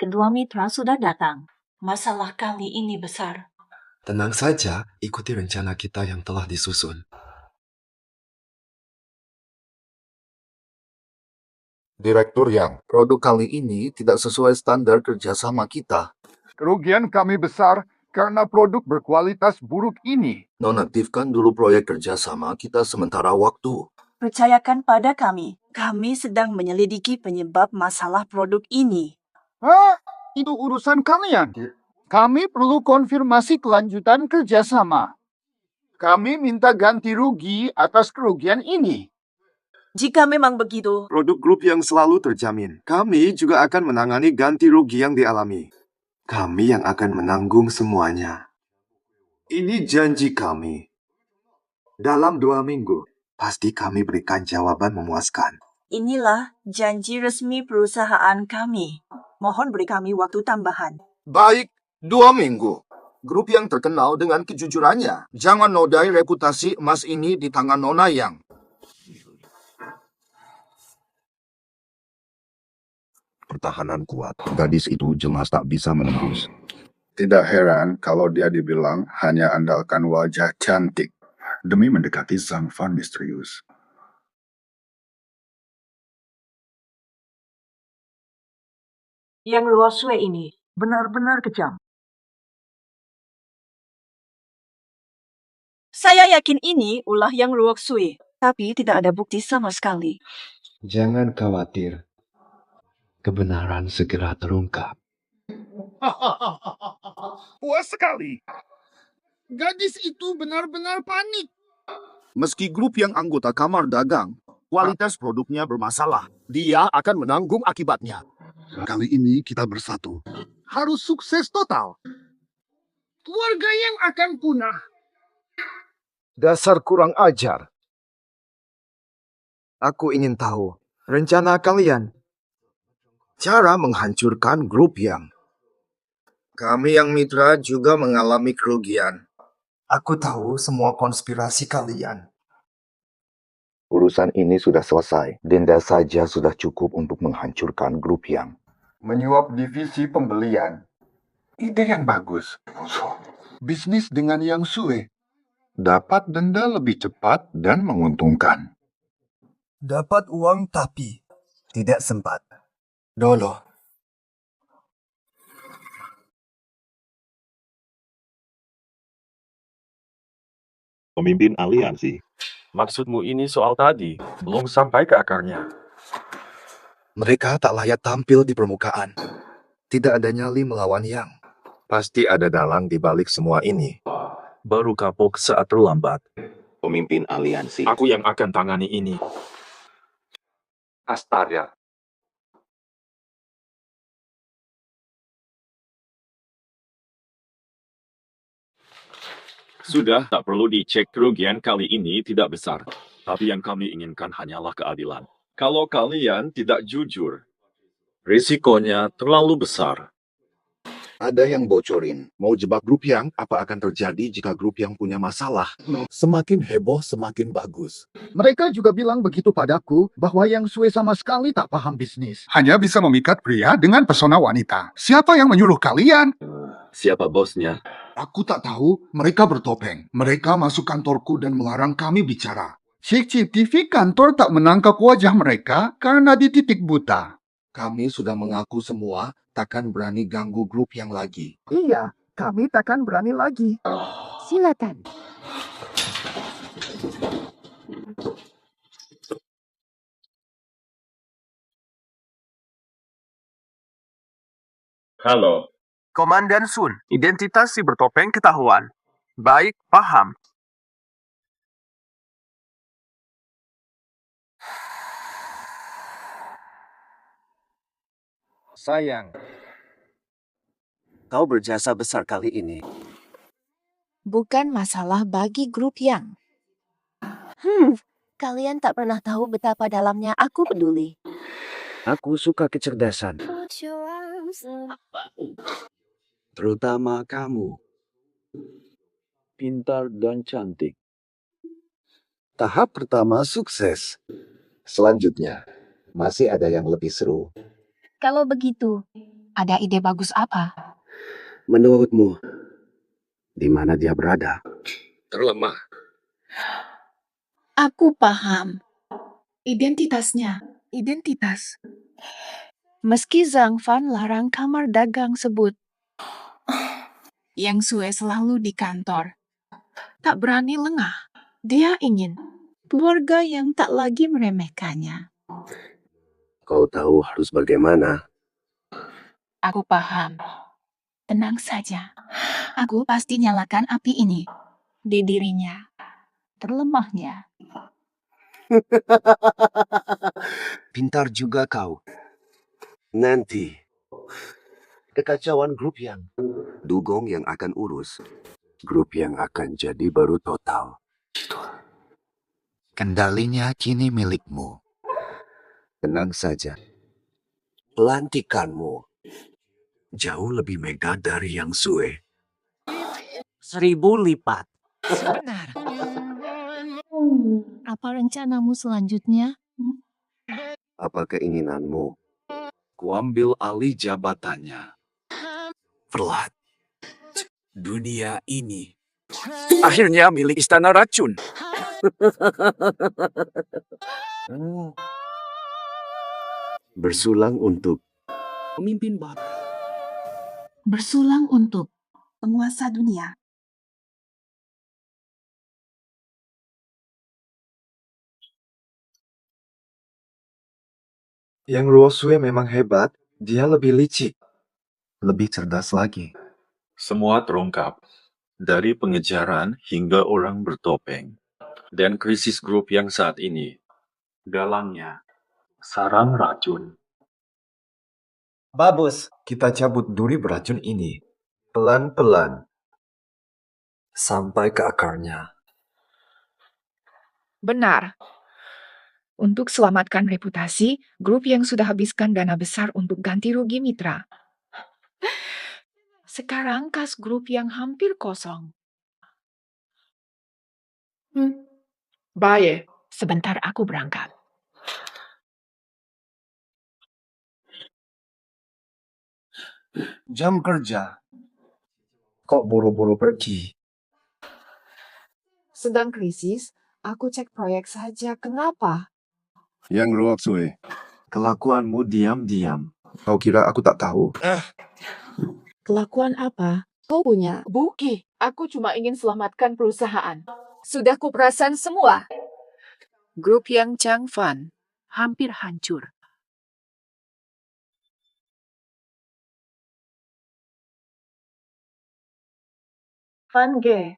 Kedua mitra sudah datang. Masalah kali ini besar. Tenang saja, ikuti rencana kita yang telah disusun. Direktur Yang, produk kali ini tidak sesuai standar kerjasama kita. Kerugian kami besar karena produk berkualitas buruk ini. Nonaktifkan dulu proyek kerjasama kita sementara waktu. Percayakan pada kami. Kami sedang menyelidiki penyebab masalah produk ini. Hah? Itu urusan kalian. Kami perlu konfirmasi kelanjutan kerjasama. Kami minta ganti rugi atas kerugian ini. Jika memang begitu, Produk grup yang selalu terjamin. Kami juga akan menangani ganti rugi yang dialami. Kami yang akan menanggung semuanya. Ini janji kami. Dalam 2 minggu, pasti kami berikan jawaban memuaskan. inilah janji resmi perusahaan kami. Mohon beri kami waktu tambahan. Baik, 2 minggu. Grup yang terkenal dengan kejujurannya. Jangan nodai reputasi emas ini di tangan Nona Yang. Pertahanan kuat. Gadis itu jelas tak bisa menembus. Tidak heran kalau dia dibilang hanya andalkan wajah cantik demi mendekati sang fan misterius. Yang Luo Sui ini benar-benar kejam. Saya yakin ini ulah Yang Luo Sui, tapi tidak ada bukti sama sekali. Jangan khawatir. Kebenaran segera terungkap. Puas sekali. Gadis itu benar-benar panik. Meski grup yang anggota kamar dagang, kualitas produknya bermasalah. Dia akan menanggung akibatnya. Kali ini kita bersatu. Harus sukses total. Keluarga yang akan punah. Dasar kurang ajar. Aku ingin tahu rencana kalian. Cara menghancurkan grup yang. Kami yang mitra juga mengalami kerugian. Aku tahu semua konspirasi kalian. Urusan ini sudah selesai. Denda saja sudah cukup untuk menghancurkan grup yang. Menyuap divisi pembelian. Ide yang bagus. Bisnis dengan Yang Sue. Dapat denda lebih cepat dan menguntungkan. Dapat uang tapi tidak sempat. Dolo. Pemimpin aliansi. Maksudmu ini soal tadi, belum sampai ke akarnya. Mereka tak layak tampil di permukaan. Tidak ada nyali melawan Yang. Pasti ada dalang di balik semua ini. Baru kapok saat terlambat. Pemimpin aliansi. Aku yang akan tangani ini. Astaria. Sudah, tak perlu dicek, kerugian kali ini tidak besar. Tapi yang kami inginkan hanyalah keadilan. Kalau kalian tidak jujur, risikonya terlalu besar. Ada yang bocorin. Mau jebak grup yang, apa akan terjadi jika grup yang punya masalah? Semakin heboh, semakin bagus. Mereka juga bilang begitu padaku bahwa Yang Sue sama sekali tak paham bisnis. Hanya bisa memikat pria dengan pesona wanita. Siapa yang menyuruh kalian? Siapa bosnya? Aku tak tahu, mereka bertopeng. Mereka masuk kantorku dan melarang kami bicara. CCTV kantor tak menangkap wajah mereka karena dititik buta. Kami sudah mengaku semua takkan berani ganggu grup yang lagi. Iya, kami takkan berani lagi. Silakan. Halo. Komandan Sun, identitas si bertopeng ketahuan. Baik, paham. Sayang, kau berjasa besar kali ini. Bukan masalah bagi grup yang. Kalian tak pernah tahu betapa dalamnya aku peduli. Aku suka kecerdasan, terutama kamu. Pintar dan cantik. Tahap pertama sukses. Selanjutnya, masih ada yang lebih seru. Kalau begitu, Ada ide bagus apa? Menurutmu, di mana dia berada? Terlemah. Aku paham. Identitasnya. Identitas. Meski Zhang Fan larang kamar dagang sebut. Yang Sue selalu di kantor. Tak berani lengah. Dia ingin keluarga yang tak lagi meremehkannya. Kau tahu harus bagaimana? Aku paham. Tenang saja. Aku pasti nyalakan api ini di dirinya, terlemahnya. Pintar juga kau. Nanti, kekacauan grup yang dugong yang akan urus. Grup yang akan jadi baru total. Kendalinya kini milikmu. Tenang saja. Pelantikanmu jauh lebih mega dari yang Sue. 1000 lipat. Benar. Apa rencanamu selanjutnya? Apa keinginanmu? Kuambil alih jabatannya. Perlat. Dunia ini akhirnya milik Istana Racun. Bersulang untuk Pemimpin baru. Bersulang untuk penguasa dunia. Yang Ruosue memang hebat, dia lebih licik. Lebih cerdas lagi. Semua terungkap, dari pengejaran hingga orang bertopeng, dan krisis grup yang saat ini. Dalangnya, sarang racun. Bagus. Kita cabut duri beracun ini. Pelan-pelan. Sampai ke akarnya. Benar. Untuk selamatkan reputasi, grup yang sudah habiskan dana besar untuk ganti rugi mitra. Sekarang kas grup yang hampir kosong. Baik, sebentar aku berangkat. Jam kerja. Kok buru-buru pergi? Sedang krisis, aku cek proyek saja. Kenapa? Yang Ruosue. Kelakuanmu diam-diam. Kau kira aku tak tahu? Kelakuan apa? Kau punya bukti. Aku cuma ingin selamatkan perusahaan. Sudah kuperasan semua. Grup yang Changfan hampir hancur. Van G.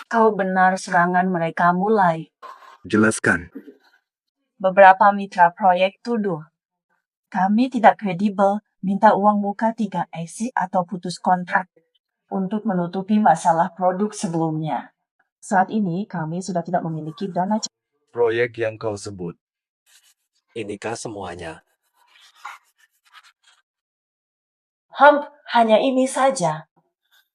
Kau benar serangan mereka mulai. Jelaskan. Beberapa mitra proyek tuduh. Kami tidak kredibel minta uang muka 3 exit atau putus kontrak untuk menutupi masalah produk sebelumnya. Saat ini kami sudah tidak memiliki dana. Proyek yang kau sebut. Inikah semuanya? Hanya ini saja.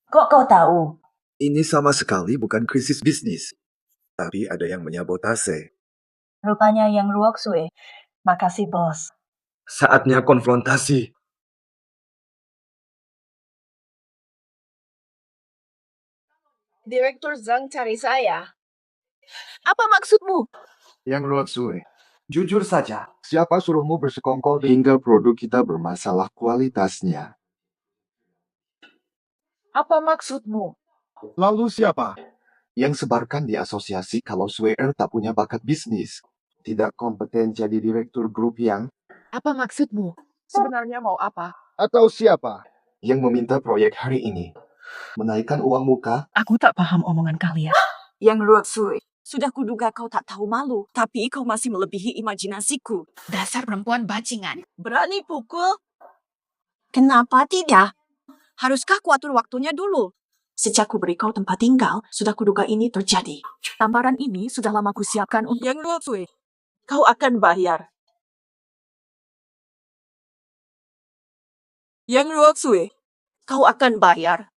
Kok kau tahu? Ini sama sekali bukan krisis bisnis. Tapi ada yang menyabotase. Rupanya yang Ruosue. Makasih, bos. Saatnya konfrontasi. Direktur Zhang cari saya. Apa maksudmu? Yang Ruosue. Jujur saja, siapa suruhmu bersekongkol hingga produk kita bermasalah kualitasnya? Apa maksudmu? Lalu siapa? Yang sebarkan di asosiasi kalau Sweer tak punya bakat bisnis. Tidak kompeten jadi direktur grup yang... Apa maksudmu? Sebenarnya mau apa? Atau siapa? Yang meminta proyek hari ini. Menaikkan uang muka? Aku tak paham omongan kalian. Yang Ruosue. Sudah kuduga kau tak tahu malu, tapi kau masih melebihi imajinasiku. Dasar perempuan bajingan. Berani pukul? Kenapa tidak? Haruskah kuatur waktunya dulu? Sejak ku beri kau tempat tinggal, sudah kuduga ini terjadi. Tamparan ini sudah lama kusiapkan untuk yang Ruosue. Kau akan bayar. Yang Ruosue, kau akan bayar.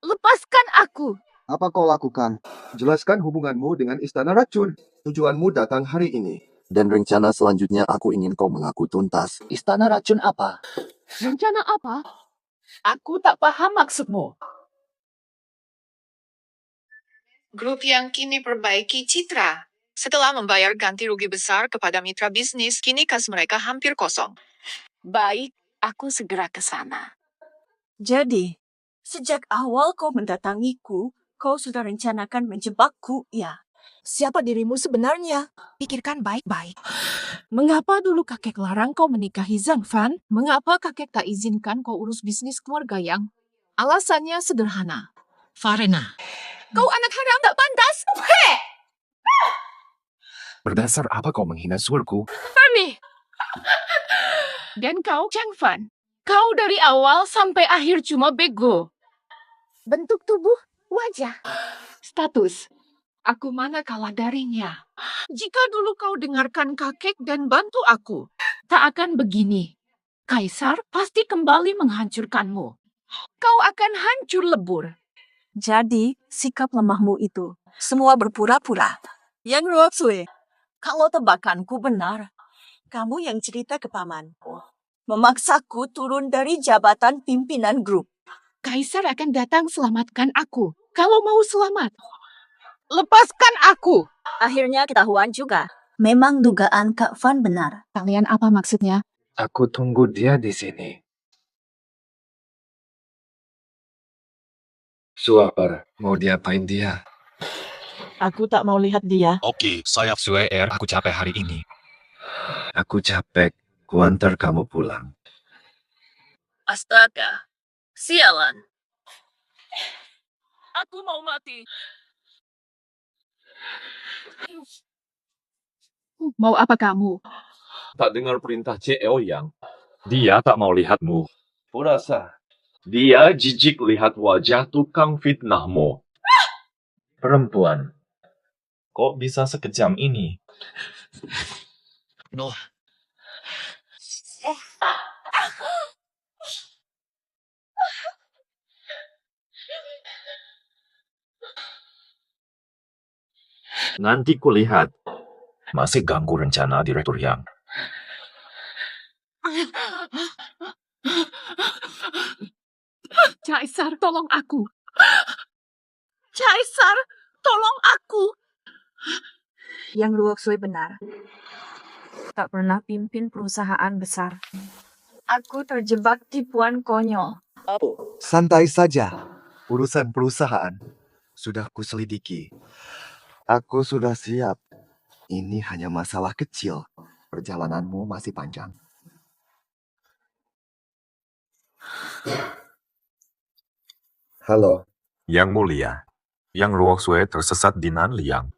Lepaskan aku. Apa kau lakukan? Jelaskan hubunganmu dengan Istana Racun. Tujuanmu datang hari ini. Dan rencana selanjutnya aku ingin kau mengaku tuntas. Istana Racun apa? Rencana apa? Aku tak paham maksudmu. Grup yang kini perbaiki citra. Setelah membayar ganti rugi besar kepada mitra bisnis, kini kas mereka hampir kosong. Baik, aku segera ke sana. Jadi, sejak awal kau mendatangiku, kau sudah rencanakan menjebakku, ya? Siapa dirimu sebenarnya? Pikirkan baik-baik. Mengapa dulu kakek larang kau menikahi Zhang Fan? Mengapa kakek tak izinkan kau urus bisnis keluarga Yang? Alasannya sederhana. Farena. Kau anak haram tak pantas. Hei! Berdasar apa kau menghina suarku? Fanny! Dan kau, Zhang Fan. Kau dari awal sampai akhir cuma bego. Bentuk tubuh, wajah, status. Aku mana kalah darinya. Jika dulu kau dengarkan kakek dan bantu aku, tak akan begini. Kaisar pasti kembali menghancurkanmu. Kau akan hancur lebur. Jadi, sikap lemahmu itu semua berpura-pura. Yang Ruotsui, kalau tebakanku benar, kamu yang cerita ke pamanku. Memaksaku turun dari jabatan pimpinan grup. Kaisar akan datang selamatkan aku. Kalau mau selamat, lepaskan aku. Akhirnya ketahuan juga. Memang dugaan Kak Fan benar. Kalian apa maksudnya? Aku tunggu dia di sini. Suaper, mau diapain dia? Aku tak mau lihat dia. Oke, saya swear aku capek hari ini. Aku capek. Kuantar kamu pulang. Astaga, sialan. Aku mau mati. Mau apa kamu? Tak dengar perintah CEO Yang. Dia tak mau lihatmu. Kurasa. Dia jijik lihat wajah tukang fitnahmu. Perempuan. Kok bisa sekejam ini? No. Nanti kulihat. Masih ganggu rencana Direktur Yang. Caesar, tolong aku. Caesar, tolong aku. Yang Ruotsui benar. Tak pernah pimpin perusahaan besar. Aku terjebak tipuan konyol. Santai saja. Urusan perusahaan sudah kuselidiki. Aku sudah siap. Ini hanya masalah kecil. Perjalananmu masih panjang. Halo. Yang Mulia. Yang Ruotsui tersesat di Nanliang.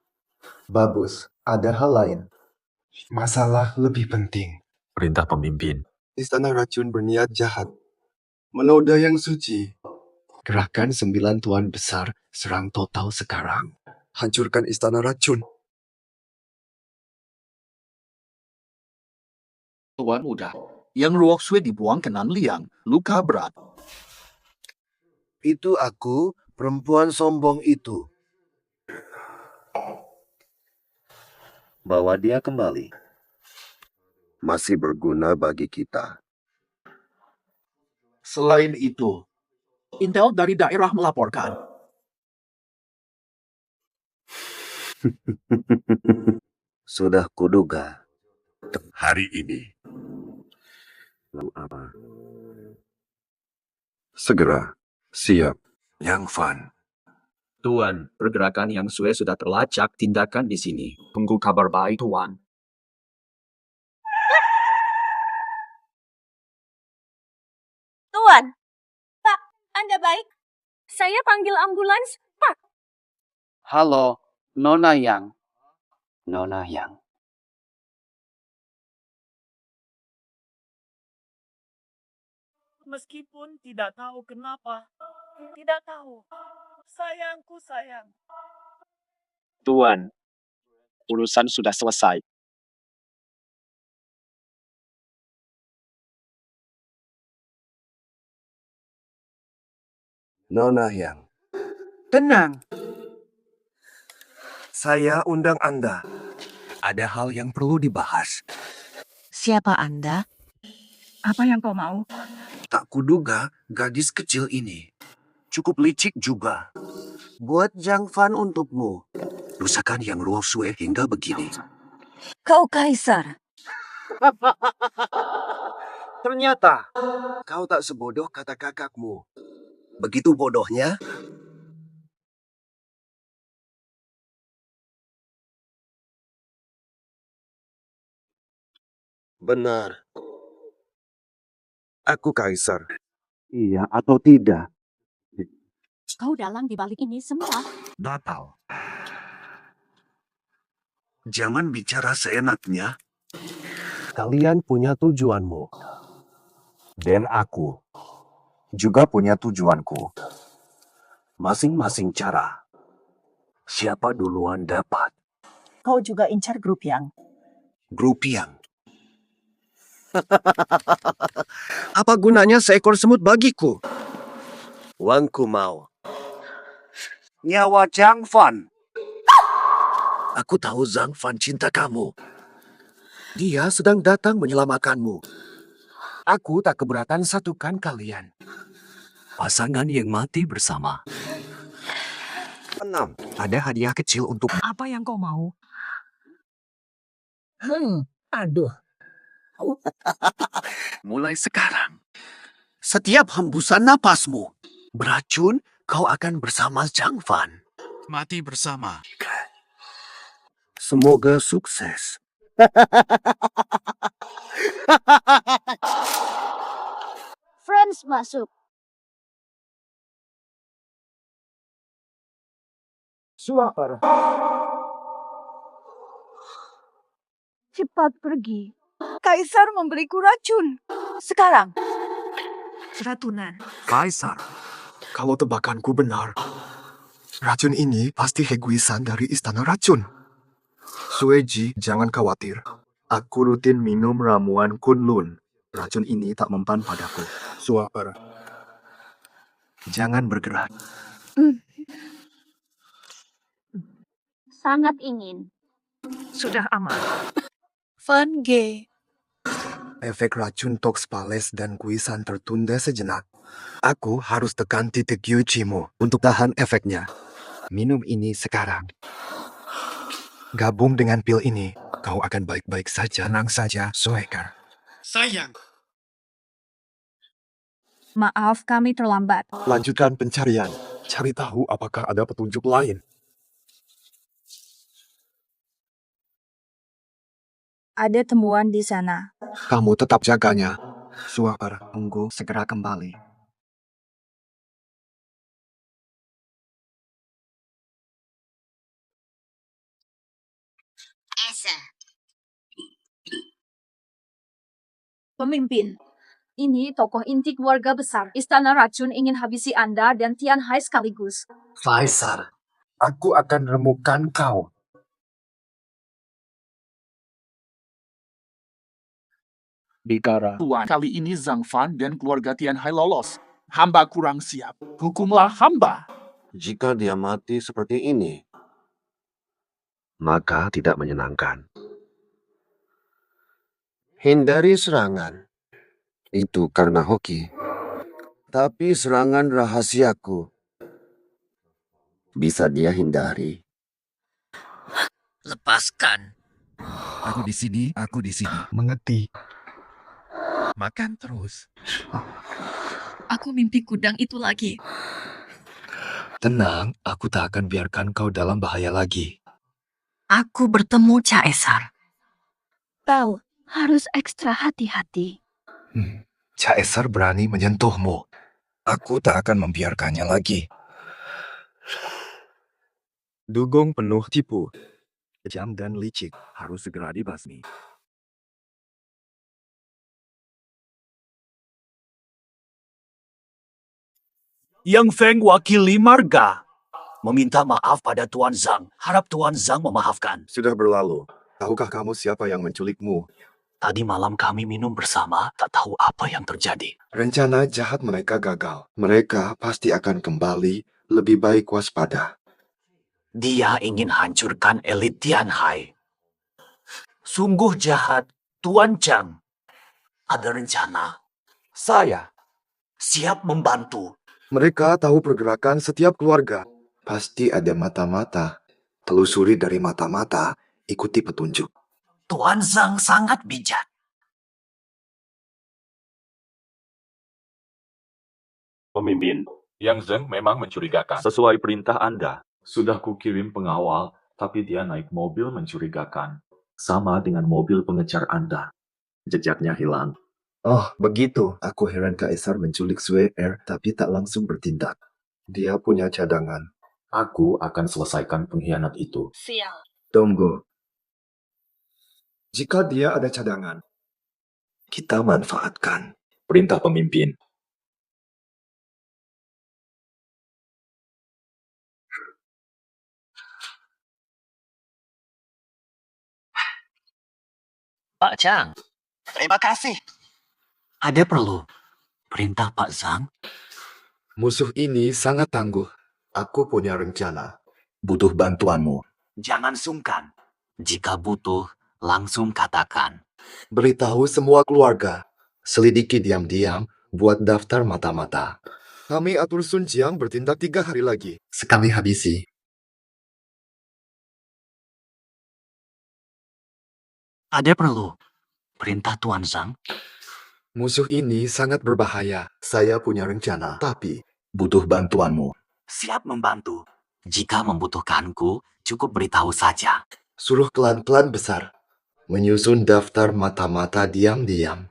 Bagus. Ada hal lain. Masalah lebih penting. Perintah pemimpin. Istana Racun berniat jahat. Menoda yang suci. Gerakan 9 tuan besar serang total sekarang. Hancurkan Istana Racun. Tuan Muda. Yang Ruotsui dibuang ke Nanliang. Luka berat. Itu aku, perempuan sombong itu. Bawa dia kembali. Masih berguna bagi kita. Selain itu, Intel dari daerah melaporkan. Sudah kuduga. Hari ini. Apa? Segera. Siap. Yang Fan. Tuan, pergerakan Yang Sue sudah terlacak tindakan di sini. Tunggu kabar baik, Tuan. Tuan, Pak, Anda baik? Saya panggil ambulans, Pak. Halo, Nona Yang. Nona Yang. Meskipun tidak tahu kenapa. Tidak tahu. Sayangku sayang. Tuan, urusan sudah selesai. Nona Yang. Tenang. Saya undang Anda. Ada hal yang perlu dibahas. Siapa Anda? Apa yang kau mau? Tak kuduga gadis kecil ini. Cukup licik juga. Buat Zhang Fan untukmu. Rusakan Yang Ruotsui hingga begini. Kau kaisar. Ternyata kau tak sebodoh kata kakakmu. Begitu bodohnya, Benar. Aku kaisar. Iya atau tidak? Kau dalang di balik ini semua. Natal. Jangan bicara seenaknya. Kalian punya tujuanmu. Dan aku juga punya tujuanku. Masing-masing cara. Siapa duluan dapat? Kau juga incar grup yang. Grup yang. Apa gunanya seekor semut bagiku? Wangku mau. Nyawa Zhang Fan. Aku tahu Zhang Fan cinta kamu. Dia sedang datang menyelamatkanmu. Aku tak keberatan satukan kalian. Pasangan yang mati bersama. 6. Ada hadiah kecil untuk... Apa yang kau mau? Aduh. Mulai sekarang, setiap hembusan napasmu beracun, kau akan bersama Zhang Fan. Mati bersama. Semoga sukses. Friends masuk. Suapar. Cepat pergi. Kaisar memberiku racun. Sekarang. Ratunan. Kaisar. Kalau tebakanku benar, racun ini pasti Heguisan dari Istana Racun. Sueji, jangan khawatir. Aku rutin minum ramuan Kunlun. Racun ini tak mempan padaku. Suapar. Jangan bergerak. Sangat ingin. Sudah aman. Van G. Efek racun Toxpales dan Guisan tertunda sejenak. Aku harus tekan titik Yuchimu untuk tahan efeknya. Minum ini sekarang. Gabung dengan pil ini, kau akan baik-baik saja. Tenang saja, Soekar. Sayang. Maaf, kami terlambat. Lanjutkan pencarian. Cari tahu apakah ada petunjuk lain. Ada temuan di sana. Kamu tetap jaganya. Suapar, tunggu segera kembali. Pemimpin, ini tokoh inti keluarga besar. Istana Racun ingin habisi Anda dan Tian Hai sekaligus. Kaisar, aku akan remukkan kau. Bicara. Tuan, kali ini Zhang Fan dan keluarga Tian Hai lolos. Hamba kurang siap. Hukumlah hamba. Jika dia mati seperti ini, maka tidak menyenangkan. Hindari serangan. Itu karena hoki. Tapi serangan rahasiaku bisa dia hindari. Lepaskan. Aku di sini, aku di sini. Mengerti. Makan terus. Aku mimpi kudang itu lagi. Tenang, aku tak akan biarkan kau dalam bahaya lagi. Aku bertemu Caesar. Tahu, harus ekstra hati-hati. Caesar berani menyentuhmu. Aku tak akan membiarkannya lagi. Dugong penuh tipu. Kejam dan licik harus segera dibasmi. Yang Feng wakili marga. Meminta maaf pada Tuan Zhang. Harap Tuan Zhang memaafkan. Sudah berlalu. Tahukah kamu siapa yang menculikmu? Tadi malam kami minum bersama, tak tahu apa yang terjadi. Rencana jahat mereka gagal. Mereka pasti akan kembali. Lebih baik waspada. Dia ingin hancurkan elit Tian Hai. Sungguh jahat, Tuan Zhang. Ada rencana. Saya siap membantu. Mereka tahu pergerakan setiap keluarga. Pasti ada mata-mata. Telusuri dari mata-mata, ikuti petunjuk. Tuan Zhang sangat bijak. Pemimpin, Yang Zheng memang mencurigakan. Sesuai perintah Anda, sudah kukirim pengawal, tapi dia naik mobil mencurigakan. Sama dengan mobil pengejar Anda. jejaknya hilang. Oh, begitu. Aku heran Kaisar menculik Sue tapi tak langsung bertindak. Dia punya cadangan. Aku akan selesaikan pengkhianat itu. Sial. Tunggu. Jika dia ada cadangan, kita manfaatkan. Perintah pemimpin. Pak Chang. Terima kasih. Ada perlu. Perintah Pak Zhang. Musuh ini sangat tangguh. Aku punya rencana. Butuh bantuanmu. Jangan sungkan. Jika butuh, langsung katakan. Beritahu semua keluarga. Selidiki diam-diam, buat daftar mata-mata. Kami atur Sun Jiang bertindak 3 hari lagi. Sekali habisi. Ada perlu. Perintah Tuan Zhang. Musuh ini sangat berbahaya. Saya punya rencana, tapi butuh bantuanmu. Siap membantu. Jika membutuhkanku, cukup beritahu saja. Suruh klan-klan besar menyusun daftar mata-mata diam-diam.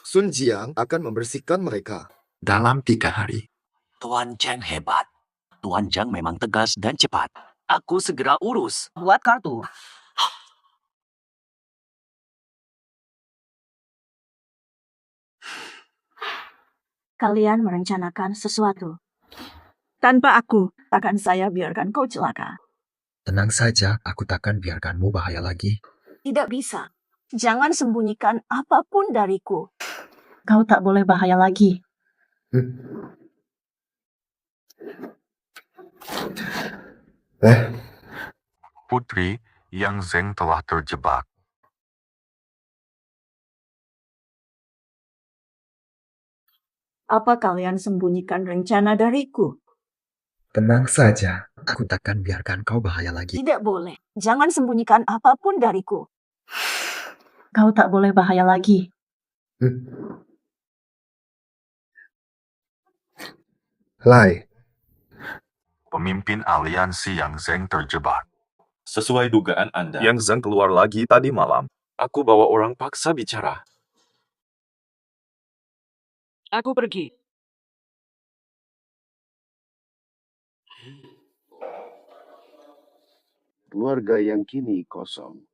Sun Jiang akan membersihkan mereka dalam 3 hari. Tuan Cheng hebat. Tuan Zhang memang tegas dan cepat. Aku segera urus. Buat kartu. Kalian merencanakan sesuatu. Tanpa aku, takkan saya biarkan kau celaka. Tenang saja, aku takkan biarkanmu bahaya lagi. Tidak bisa. Jangan sembunyikan apapun dariku. Kau tak boleh bahaya lagi. Putri, Yang Zeng telah terjebak. Apa kalian sembunyikan rencana dariku? Tenang saja, aku takkan biarkan kau bahaya lagi. Tidak boleh. Jangan sembunyikan apapun dariku. Kau tak boleh bahaya lagi. Lai, Pemimpin aliansi Yang Zeng terjebak. Sesuai dugaan Anda. Yang Zeng keluar lagi tadi malam. Aku bawa orang paksa bicara. Aku pergi. Keluarga yang kini kosong.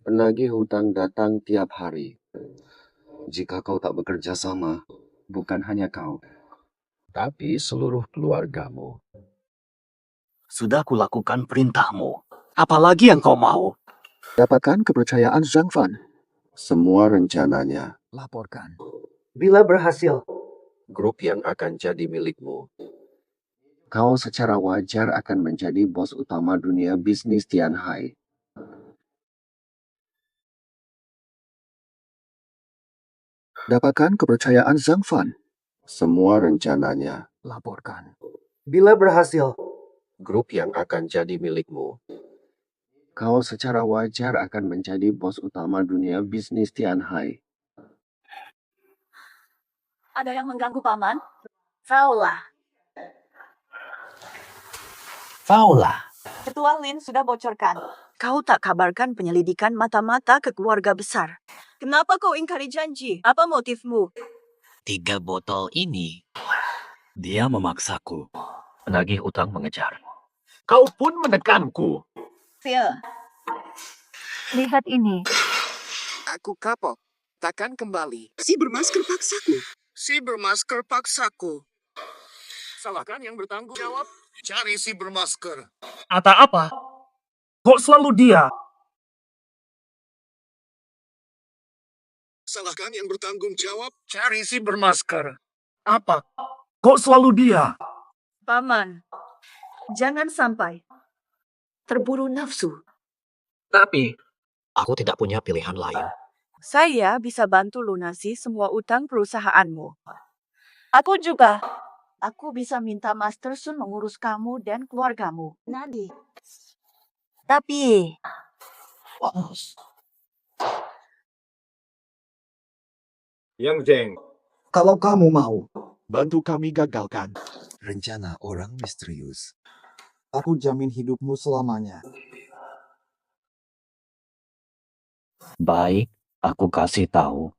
Penagih hutang datang tiap hari. Jika kau tak bekerja sama, bukan hanya kau, tapi seluruh keluargamu. Sudah kulakukan perintahmu. Apalagi yang kau mau? Dapatkan kepercayaan Zhang Fan. Semua rencananya. Laporkan. Bila berhasil, grup yang akan jadi milikmu. Kau secara wajar akan menjadi bos utama dunia bisnis Tianhai. Dapatkan kepercayaan Zhang Fan. Semua rencananya. Laporkan. Bila berhasil, grup yang akan jadi milikmu. Kau secara wajar akan menjadi bos utama dunia bisnis Tianhai. Ada yang mengganggu paman? Faulah. Ketua Lin sudah bocorkan. Kau tak kabarkan penyelidikan mata-mata ke keluarga besar. Kenapa kau ingkari janji? Apa motifmu? 3 botol ini. Dia memaksaku. Penagih utang mengejar. Kau pun menekanku. Phil, lihat ini. Aku kapok. Takkan kembali. Si bermasker paksaku. Salahkan yang bertanggung jawab. Cari si bermasker. Atau apa? Kok selalu dia? Salahkan yang bertanggung jawab. Cari si bermasker. Apa? Kok selalu dia? Paman, jangan sampai terburu nafsu. Tapi, aku tidak punya pilihan lain. Saya bisa bantu lunasi semua utang perusahaanmu. Aku juga. Aku bisa minta Master Sun mengurus kamu dan keluargamu. Nadi. Tapi... Yang Zeng, Kalau kamu mau, bantu kami gagalkan rencana orang misterius. Aku jamin hidupmu selamanya. Baik, Aku kasih tahu,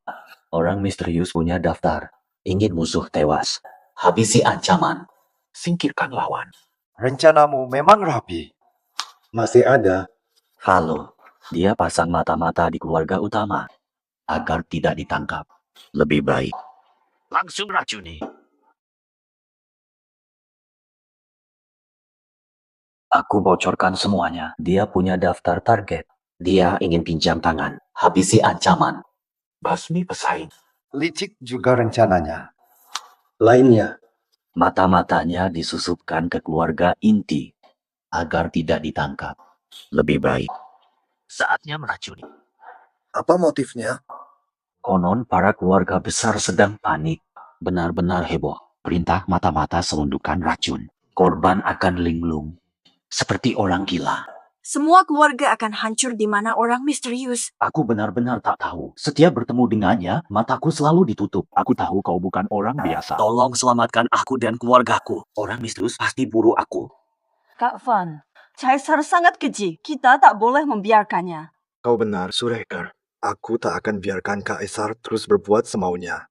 orang misterius punya daftar. Ingin musuh tewas. Habisi ancaman. Singkirkan lawan. Rencanamu memang rapi. Masih ada. Halo, dia pasang mata-mata di keluarga utama. Agar tidak ditangkap. Lebih baik. Langsung racuni. Aku bocorkan semuanya. Dia punya daftar target. Dia ingin pinjam tangan. Habisi ancaman. Basmi pesaing. Licik juga rencananya. Lainnya, Mata-matanya disusupkan ke keluarga inti. Agar tidak ditangkap. Lebih baik. Saatnya meracuni. apa motifnya? Konon para keluarga besar sedang panik. Benar-benar heboh. Perintah mata-mata selundukan racun. Korban akan linglung. Seperti orang gila. Semua keluarga akan hancur di mana orang misterius. Aku benar-benar tak tahu. Setiap bertemu dengannya, mataku selalu ditutup. Aku tahu kau bukan orang biasa. Tolong selamatkan aku dan keluargaku. Orang misterius pasti buru aku. Kak Van, Caesar sangat keji. Kita tak boleh membiarkannya. Kau benar, Surekar. Aku tak akan biarkan Kaisar terus berbuat semaunya.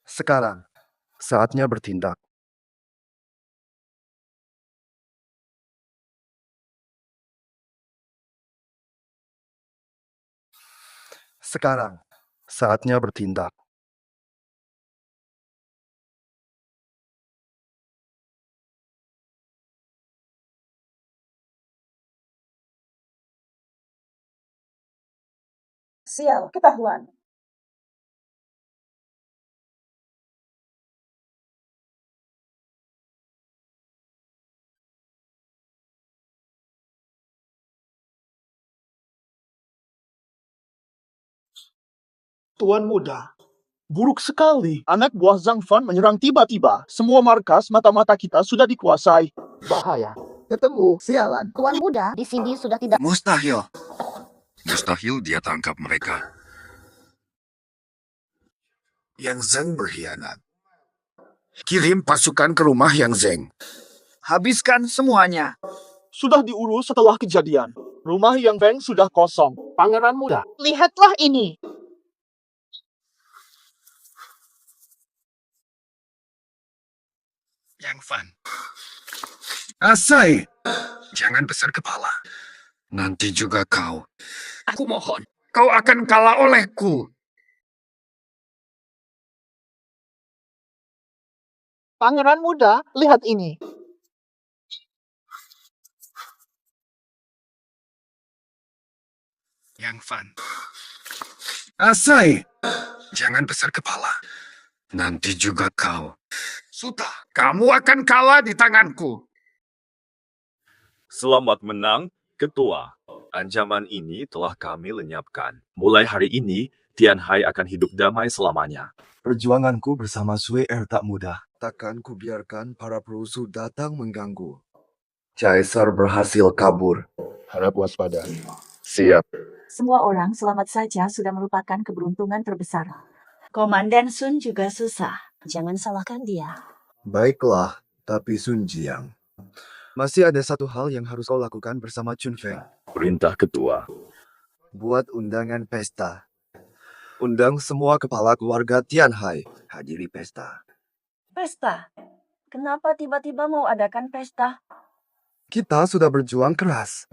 Sekarang, saatnya bertindak. Sekarang, saatnya bertindak. Sial, ketahuan. Tuan Muda, buruk sekali. Anak buah Zhang Fan menyerang tiba-tiba. Semua markas mata-mata kita sudah dikuasai. Bahaya. Ketemu, sialan. Tuan Muda di sini sudah tidak... Mustahil. Mustahil dia tangkap mereka. Yang Zeng berkhianat. Kirim pasukan ke rumah Yang Zeng. Habiskan semuanya. Sudah diurus setelah kejadian. Rumah Yang Feng sudah kosong. Pangeran Muda. Lihatlah ini. Yang Fan. Asai. Jangan besar kepala. Nanti juga kau. Aku mohon. Kau akan kalah olehku. Pangeran Muda, lihat ini. Yang Fan. Asai. Jangan besar kepala. Nanti juga kau. Sudah, kamu akan kalah di tanganku. Selamat menang, Ketua. Ancaman ini telah kami lenyapkan. Mulai hari ini, Tianhai akan hidup damai selamanya. Perjuanganku bersama Sui tak mudah. Takkan kubiarkan para perusuh datang mengganggu. Caesar berhasil kabur. Harap waspada. Siap. Semua orang selamat saja sudah merupakan keberuntungan terbesar. Komandan Sun juga susah. Jangan salahkan dia. Baiklah, tapi Sun Jiang. Masih ada satu hal yang harus kau lakukan bersama Chun Feng. Perintah Ketua. Buat undangan pesta. Undang semua kepala keluarga Tianhai hadiri pesta. Pesta? Kenapa tiba-tiba mau adakan pesta? Kita sudah berjuang keras.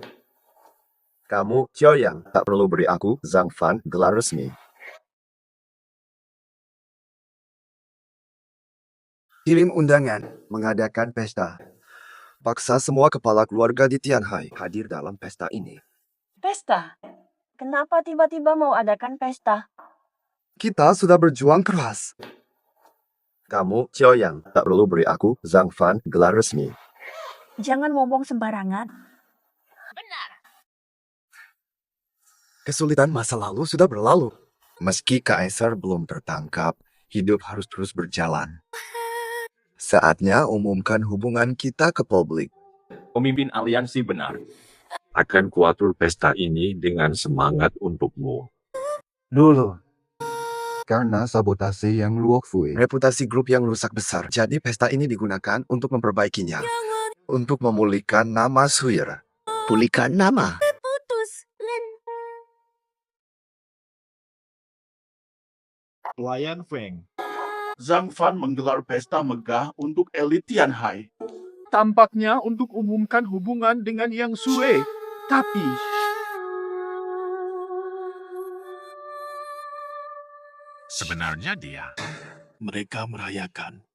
Kamu, Xiaoyang, tak perlu beri aku, Zhang Fan, gelar resmi. Kirim undangan, mengadakan pesta. Paksa semua kepala keluarga di Tianhai hadir dalam pesta ini. Pesta? Kenapa tiba-tiba mau adakan pesta? Kita sudah berjuang keras. Kamu, Xiaoyang, tak perlu beri aku, Zhang Fan, gelar resmi. Jangan ngomong sembarangan. Benar. Kesulitan masa lalu sudah berlalu. Meski Kaisar belum tertangkap, hidup harus terus berjalan. Saatnya umumkan hubungan kita ke publik. Pemimpin aliansi benar. Akan kuatur pesta ini dengan semangat untukmu. Dulu. Karena sabotase yang Luok Fui. Reputasi grup yang rusak besar. Jadi pesta ini digunakan untuk memperbaikinya. Untuk memulihkan nama Suir. Pulihkan nama? Pelayan Feng. Zhang Fan menggelar pesta megah untuk elit Tianhai. Tampaknya untuk umumkan hubungan dengan Yang Sue. Tapi Sebenarnya dia. mereka merayakan.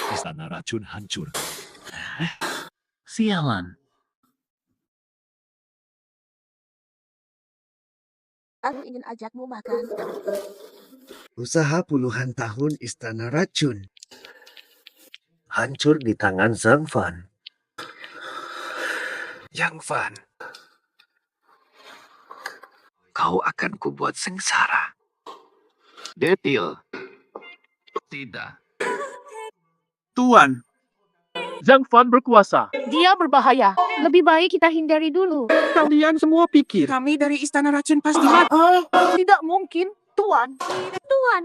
Istana racun hancur. Sialan. Aku ingin ajakmu makan. Usaha puluhan tahun istana racun. Hancur di tangan Zhang Fan. Yang Fan, kau akan kubuat sengsara. Detil. Tidak. Tuan, Zhang Fan berkuasa. Dia berbahaya. Lebih baik kita hindari dulu. Kalian semua pikir Kami dari istana racun pasti mati. Tidak mungkin, Tuan. Tuan,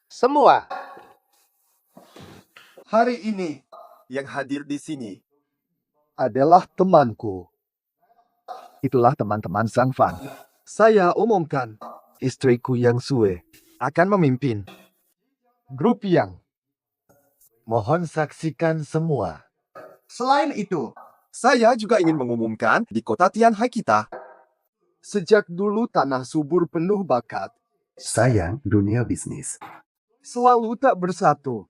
Semua. Hari ini yang hadir di sini adalah temanku. Itulah teman-teman Zhang Fan. Saya umumkan, istriku Yang Sue akan memimpin grup Yang. Mohon saksikan semua. Selain itu, saya juga ingin mengumumkan di kota Tianhai kita. Sejak dulu tanah subur penuh bakat. Sayang dunia bisnis. Selalu tak bersatu.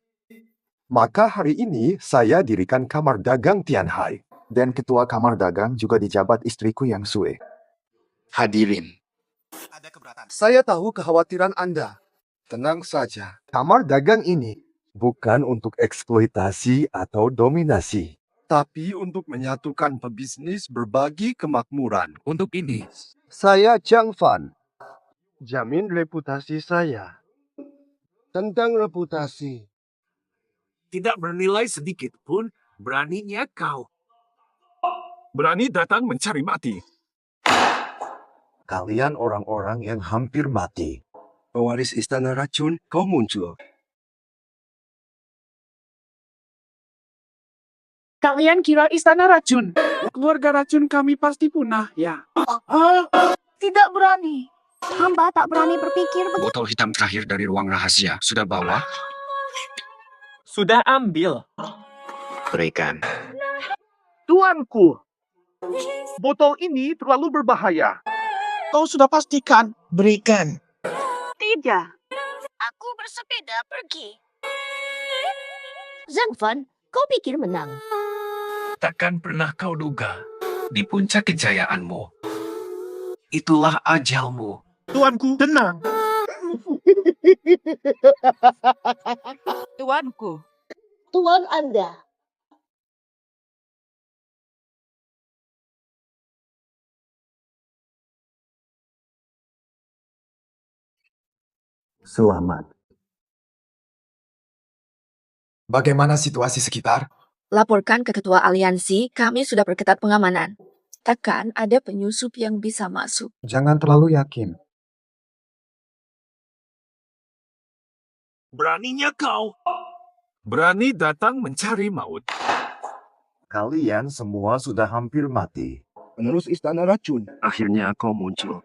Maka hari ini saya dirikan Kamar Dagang Tianhai. Dan ketua Kamar Dagang juga dijabat istriku Yang Sue. Hadirin. Saya tahu kekhawatiran Anda. Tenang saja. Kamar Dagang ini bukan untuk eksploitasi atau dominasi. Tapi untuk menyatukan pebisnis berbagi kemakmuran. Untuk ini, Saya Zhang Fan. Jamin reputasi saya. Tentang reputasi. tidak bernilai sedikit pun, beraninya kau. Berani datang mencari mati. Kalian orang-orang yang hampir mati. Pewaris istana racun, kau muncul. Kalian kira istana racun? Keluarga racun kami pasti punah, ya. tidak berani. Hamba tak berani berpikir begitu. Botol hitam terakhir dari ruang rahasia, sudah bawa? Sudah ambil. Berikan. Tuanku, botol ini terlalu berbahaya. Kau sudah pastikan. Berikan. Tidak. Aku bersepeda pergi. Zhang Fan, kau pikir menang? Takkan pernah kau duga, di puncak kejayaanmu, itulah ajalmu. Tuanku, tenang. Tuanku. Tuan Anda. Selamat. Bagaimana situasi sekitar? Laporkan ke ketua aliansi, kami sudah perketat pengamanan. Takkan ada penyusup yang bisa masuk. Jangan terlalu yakin. Beraninya kau. Berani datang mencari maut. Kalian semua sudah hampir mati. Penerus istana racun. Akhirnya kau muncul.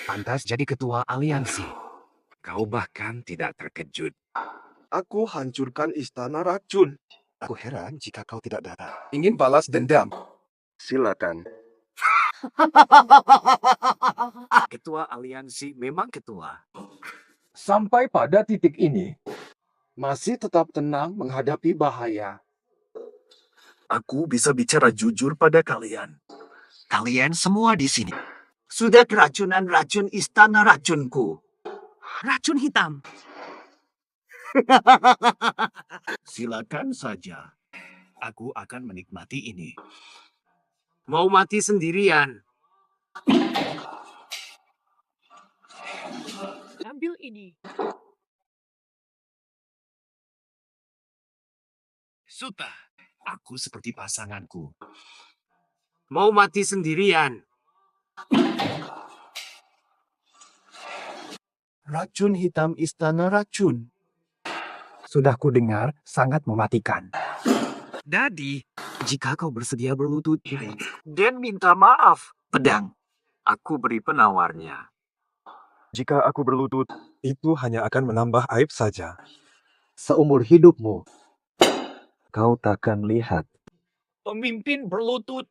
Pantas jadi ketua aliansi. Kau bahkan tidak terkejut. Aku hancurkan istana racun. Aku heran jika kau tidak datang. Ingin balas dendam. Silakan. Ketua aliansi memang ketua. Sampai pada titik ini, masih tetap tenang menghadapi bahaya. Aku bisa bicara jujur pada kalian. Kalian semua di sini sudah keracunan racun istana racunku. Racun hitam. Silakan saja. Aku akan menikmati ini. Mau mati sendirian. Ambil ini. Suta, aku seperti pasanganku. Mau mati sendirian. Racun hitam istana racun. Sudah ku dengar sangat mematikan. Dadi, Jika kau bersedia berlutut, Dan minta maaf. Pedang, aku beri penawarnya. jika aku berlutut, itu hanya akan menambah aib saja. Seumur hidupmu, kau takkan lihat. Pemimpin berlutut.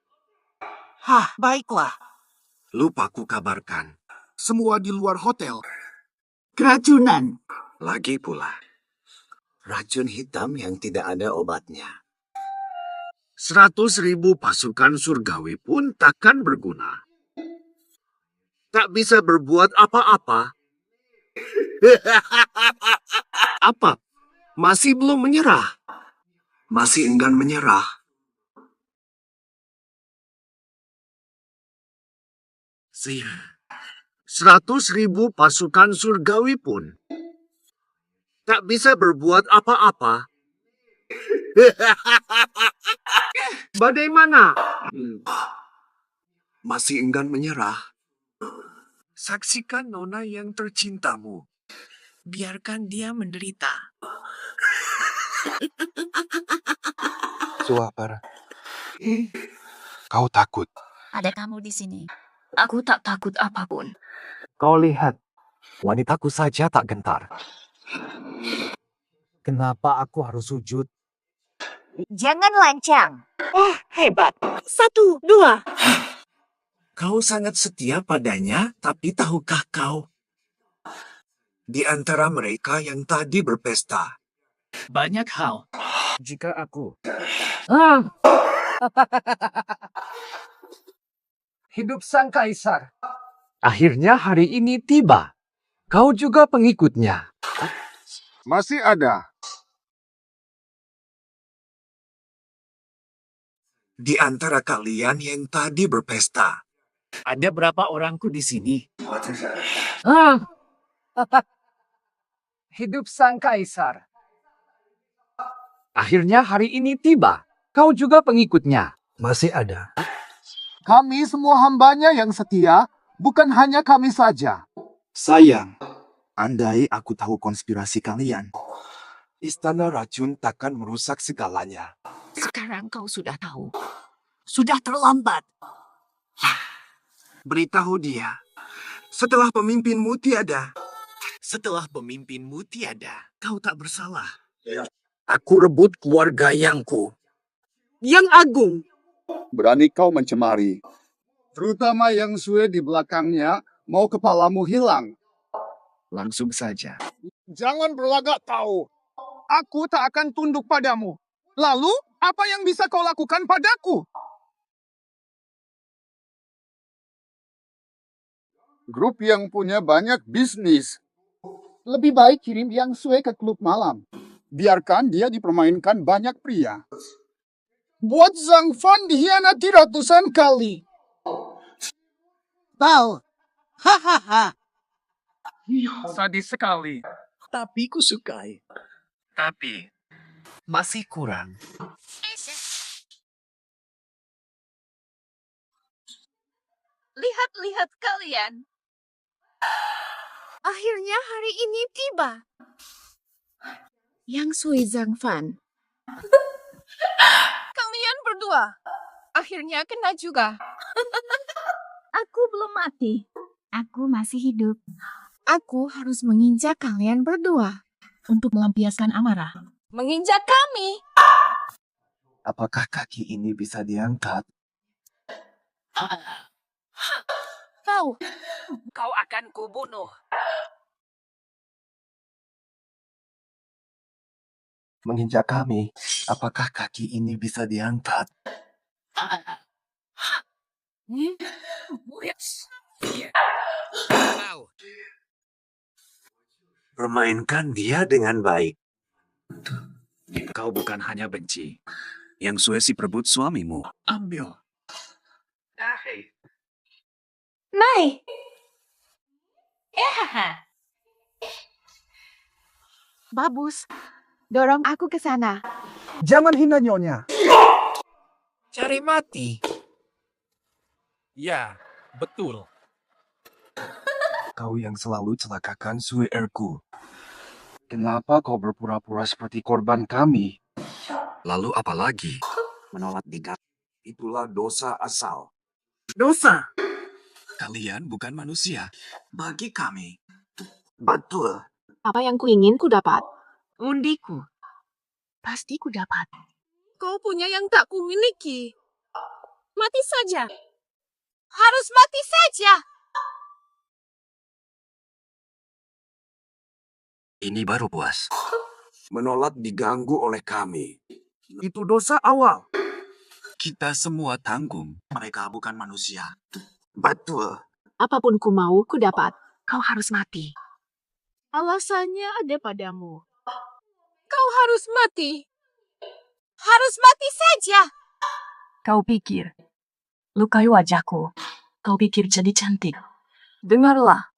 Hah, baiklah. Lupa ku kabarkan. Semua di luar hotel. Keracunan. Lagi pula, racun hitam yang tidak ada obatnya. 100.000 pasukan surgawi pun takkan berguna. Tak bisa berbuat apa-apa. Apa? Masih belum menyerah? Masih enggan menyerah? Sih. 100.000 pasukan surgawi pun tak bisa berbuat apa-apa. Bagaimana? Masih enggan menyerah? Saksikan nona yang tercintamu. Biarkan dia menderita. Suapar, kau takut. Ada kamu di sini. Aku tak takut apapun. Kau lihat, wanitaku saja tak gentar. Kenapa aku harus sujud? Jangan lancang. Wah, hebat. 1, 2. Kau sangat setia padanya, tapi tahukah kau? Di antara mereka yang tadi berpesta, Banyak hal. Jika aku... Hidup sang kaisar. Akhirnya hari ini tiba. Kau juga pengikutnya. masih ada. Di antara kalian yang tadi berpesta, Ada berapa orangku di sini? Hidup sang kaisar. Akhirnya hari ini tiba. Kau juga pengikutnya. Masih ada. kami semua hambanya yang setia, bukan hanya kami saja. Sayang, andai aku tahu konspirasi kalian, istana racun takkan merusak segalanya. Sekarang kau sudah tahu. Sudah terlambat. Beritahu dia, setelah pemimpinmu tiada, kau tak bersalah. Aku rebut keluarga yang agung. Berani kau mencemari. Terutama yang Sue di belakangnya, mau kepalamu hilang. Langsung saja. Jangan berlagak tahu. Aku tak akan tunduk padamu. Lalu, apa yang bisa kau lakukan padaku? Grup yang punya banyak bisnis. Lebih baik kirim Yang Sue ke klub malam. Biarkan dia dipermainkan banyak pria. Buat Zhang Fan dihianati ratusan kali. Tahu. Hahaha. Sadis sekali. Tapi ku sukai. Tapi, masih kurang. Lihat-lihat kalian. Akhirnya hari ini tiba. Yang Sui Zhang Fan. Kalian berdua. Akhirnya kena juga. Aku belum mati. Aku masih hidup. Aku harus menginjak kalian berdua. Untuk melampiaskan amarah. Menginjak kami. Apakah kaki ini bisa diangkat? Kau akan kubunuh. Menginjak kami, apakah kaki ini bisa diangkat? Permainkan dia dengan baik. Kau bukan hanya benci. Yang Sue si perebut suamimu. Ambil. Mai. Babus, dorong aku ke sana. Jangan hina nyonya. Cari mati. Ya, betul. Kau yang selalu celakakan Sue Erku. Kenapa kau berpura-pura seperti korban kami? Lalu apa lagi? menolak nikah. Itulah dosa asal. Dosa. Kalian bukan manusia. Bagi kami. Betul. Apa yang kuingin ku dapat. Undiku. Pasti ku dapat. Kau punya yang tak kumiliki. Mati saja. Harus mati saja. Ini baru puas. Menolak diganggu oleh kami. Itu dosa awal. Kita semua tanggung. Mereka bukan manusia. Betul. Apapun ku mau, ku dapat. Kau harus mati. Alasannya ada padamu. Kau harus mati. Harus mati saja. Kau pikir, lukai wajahku. Kau pikir jadi cantik. Dengarlah,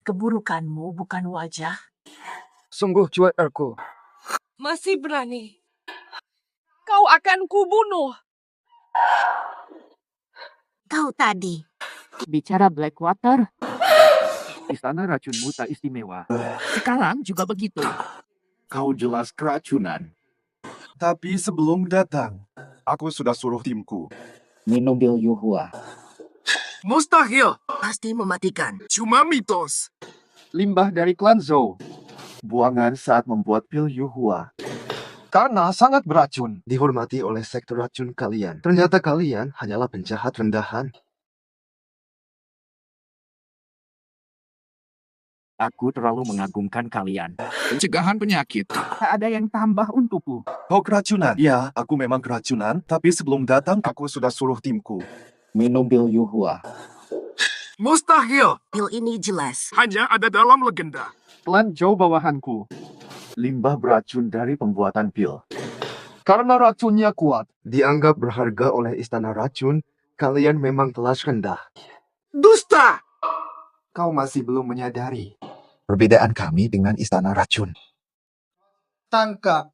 keburukanmu bukan wajah. Sungguh cuek aku. Masih berani. Kau akan kubunuh. Kau tadi. Bicara Blackwater. Istana racunmu tak istimewa. Sekarang juga begitu. Kau jelas keracunan. Tapi sebelum datang, aku sudah suruh timku. Minum pil Yuhua. Mustahil. Pasti mematikan. Cuma mitos. Limbah dari klan Zhou. Buangan saat membuat pil Yuhua. Karena sangat beracun. Dihormati oleh sektor racun kalian. Ternyata kalian hanyalah penjahat rendahan. Aku terlalu mengagumkan kalian. Pencegahan penyakit. Tak ada yang tambah untukku. Kau keracunan? Ya, aku memang keracunan. Tapi sebelum datang, aku sudah suruh timku. Minum pil Yuhua. Mustahil. Pil ini jelas. Hanya ada dalam legenda. Klan Zhou bawahanku. Limbah beracun dari pembuatan pil. Karena racunnya kuat. Dianggap berharga oleh istana racun, kalian memang kelas rendah. Dusta! Kau masih belum menyadari perbedaan kami dengan istana racun. Tangkap.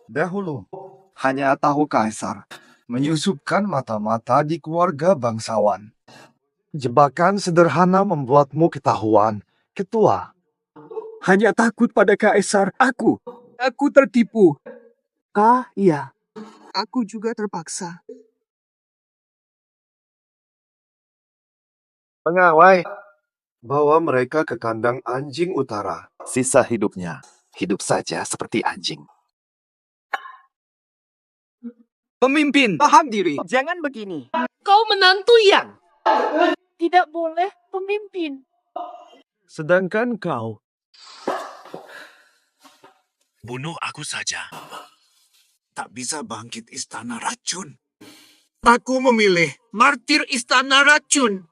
Dahulu, hanya tahu kaisar menyusupkan mata-mata di keluarga bangsawan. Jebakan sederhana membuatmu ketahuan, ketua. Hanya takut pada kaisar aku. Aku tertipu. Iya. Aku juga terpaksa. Pengawai, bawa mereka ke kandang anjing utara. Sisa hidupnya. Hidup saja seperti anjing. Pemimpin, paham diri. Jangan begini. Kau menantu yang. Tidak boleh pemimpin. Sedangkan kau. Bunuh aku saja. Tak bisa bangkit istana racun. Aku memilih martir istana racun.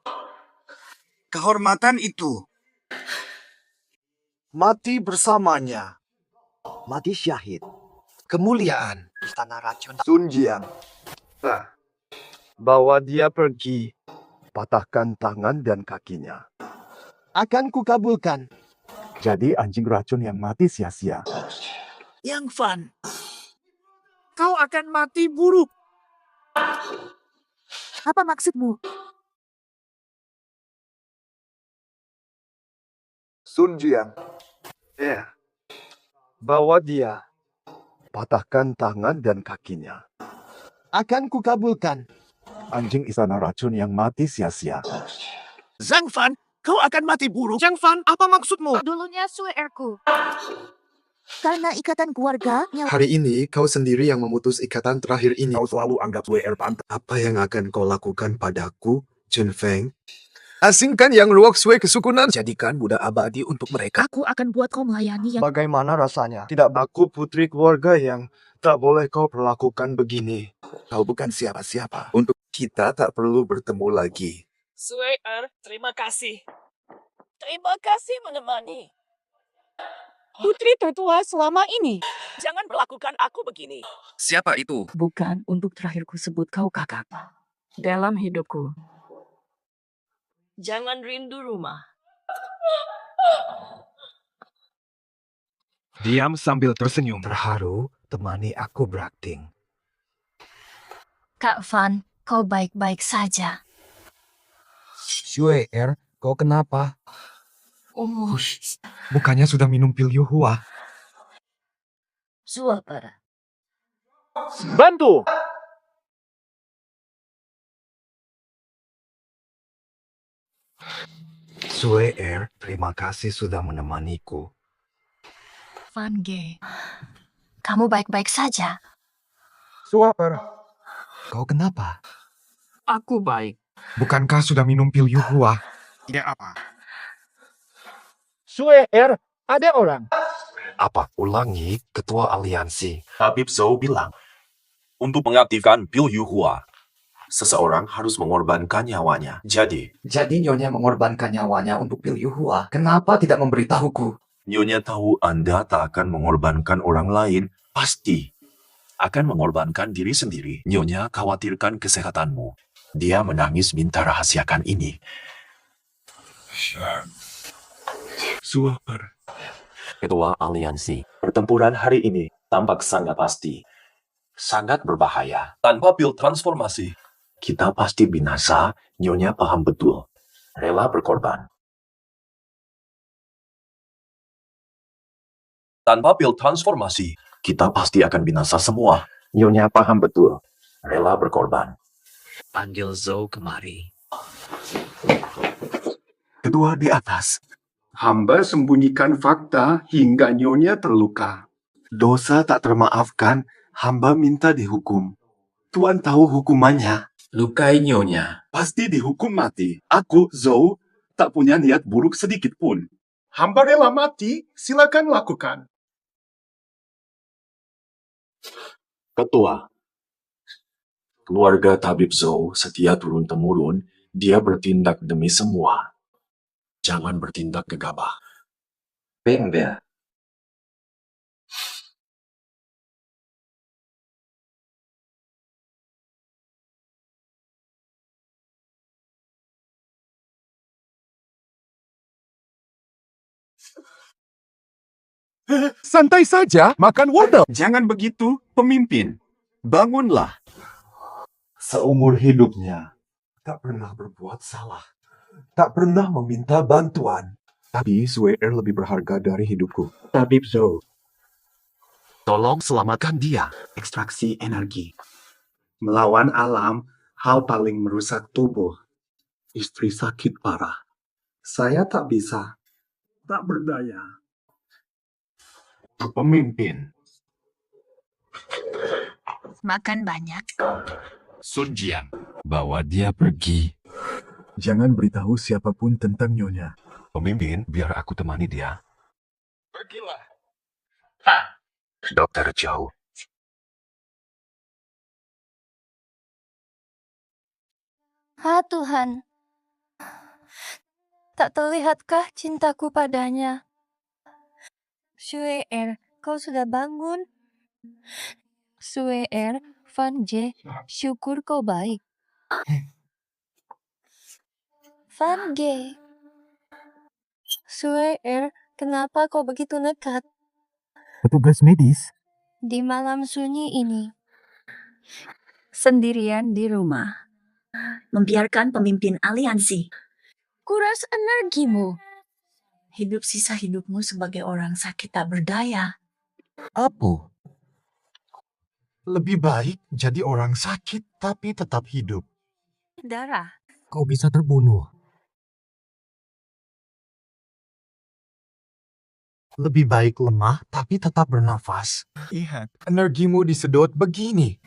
Kehormatan itu. Mati bersamanya. Mati syahid. Kemuliaan. Istana racun. Sun Jian. Nah, bawa dia pergi. Patahkan tangan dan kakinya. Akan kukabulkan. Jadi anjing racun yang mati sia-sia. Yang Fan. Kau akan mati buruk. Apa maksudmu? Sun Jian. Ya. Bawa dia. Patahkan tangan dan kakinya. Akan kukabulkan. Anjing istana racun yang mati sia-sia. Zhang Fan, kau akan mati buruk. Zhang Fan, apa maksudmu? Dulunya Sue Erku. Karena ikatan keluarga. Hari ini kau sendiri yang memutus ikatan terakhir ini. Kau selalu anggap WR pantas. Apa yang akan kau lakukan padaku, Chun Feng? Asingkan yang Luok Sui kesukunan. Jadikan budak abadi untuk mereka. Aku akan buat kau melayani yang... Bagaimana rasanya? Tidak, aku putri keluarga yang tak boleh kau perlakukan begini. Kau bukan siapa-siapa. Untuk kita tak perlu bertemu lagi. Sue terima kasih. Terima kasih menemani. Putri tertua selama ini. Jangan perlakukan aku begini. Siapa itu? Bukan untuk terakhir ku sebut kau kakak. Dalam hidupku. Jangan rindu rumah. Diam sambil tersenyum. Terharu, temani aku berakting. Kak Fan, kau baik-baik saja. Sue kau kenapa? Bukannya sudah minum pil Yuhua? Bantu! Sue Air, terima kasih sudah menemaniku. Van G, kamu baik-baik saja? Suaper, kau kenapa? Aku baik. Bukankah sudah minum pil Yuhua? Tidak apa. Sue Air, ada orang. Apa? Ulangi, Ketua Aliansi. Habib Zhou bilang, untuk mengaktifkan pil Yuhua, seseorang harus mengorbankan nyawanya. Jadi Nyonya mengorbankan nyawanya untuk pil Yuhua. Kenapa tidak memberitahuku? Nyonya tahu Anda tak akan mengorbankan orang lain, pasti akan mengorbankan diri sendiri. Nyonya khawatirkan kesehatanmu. Dia menangis minta rahasiakan ini. Suaper. Ketua Aliansi, pertempuran hari ini tampak sangat pasti. Sangat berbahaya. Tanpa pil transformasi, kita pasti binasa. Nyonya paham betul. Rela berkorban. Tanpa pil transformasi, kita pasti akan binasa semua. Nyonya paham betul. Rela berkorban. Panggil Zhou kemari. Ketua di atas. Hamba sembunyikan fakta hingga Nyonya terluka. Dosa tak termaafkan, hamba minta dihukum. Tuan tahu hukumannya. Lukai Nyonya. Pasti dihukum mati. Aku, Zhou, tak punya niat buruk sedikit pun. Hamba rela mati, silakan lakukan. Ketua, keluarga Tabib Zhou setia turun-temurun, dia bertindak demi semua. Jangan bertindak gegabah. Bengbe. Santai saja, makan wortel. Jangan begitu, pemimpin. Bangunlah. Seumur hidupnya, tak pernah berbuat salah. Tak pernah meminta bantuan. Tapi Sue Air lebih berharga dari hidupku. Tabib Zhou. Tolong selamatkan dia. Ekstraksi energi. Melawan alam, hal paling merusak tubuh. Istri sakit parah. Saya tak bisa. Tak berdaya. Pemimpin. Makan banyak. Sun Jian, bawa dia pergi. Jangan beritahu siapapun tentang Nyonya. Pemimpin, biar aku temani dia. Pergilah. Dokter Zhou. Tuhan, tak terlihatkah cintaku padanya? Sue Air, kau sudah bangun? Sue Air, Van J, syukur kau baik. Van G, Sue Air, kenapa kau begitu nekat? Petugas medis. Di malam sunyi ini, Sendirian di rumah. Membiarkan pemimpin aliansi. kuras energimu. Hidup sisa hidupmu sebagai orang sakit tak berdaya. Apa? Lebih baik jadi orang sakit tapi tetap hidup. Darah. Kau bisa terbunuh. Lebih baik lemah tapi tetap bernafas. Lihat, Energimu disedot begini.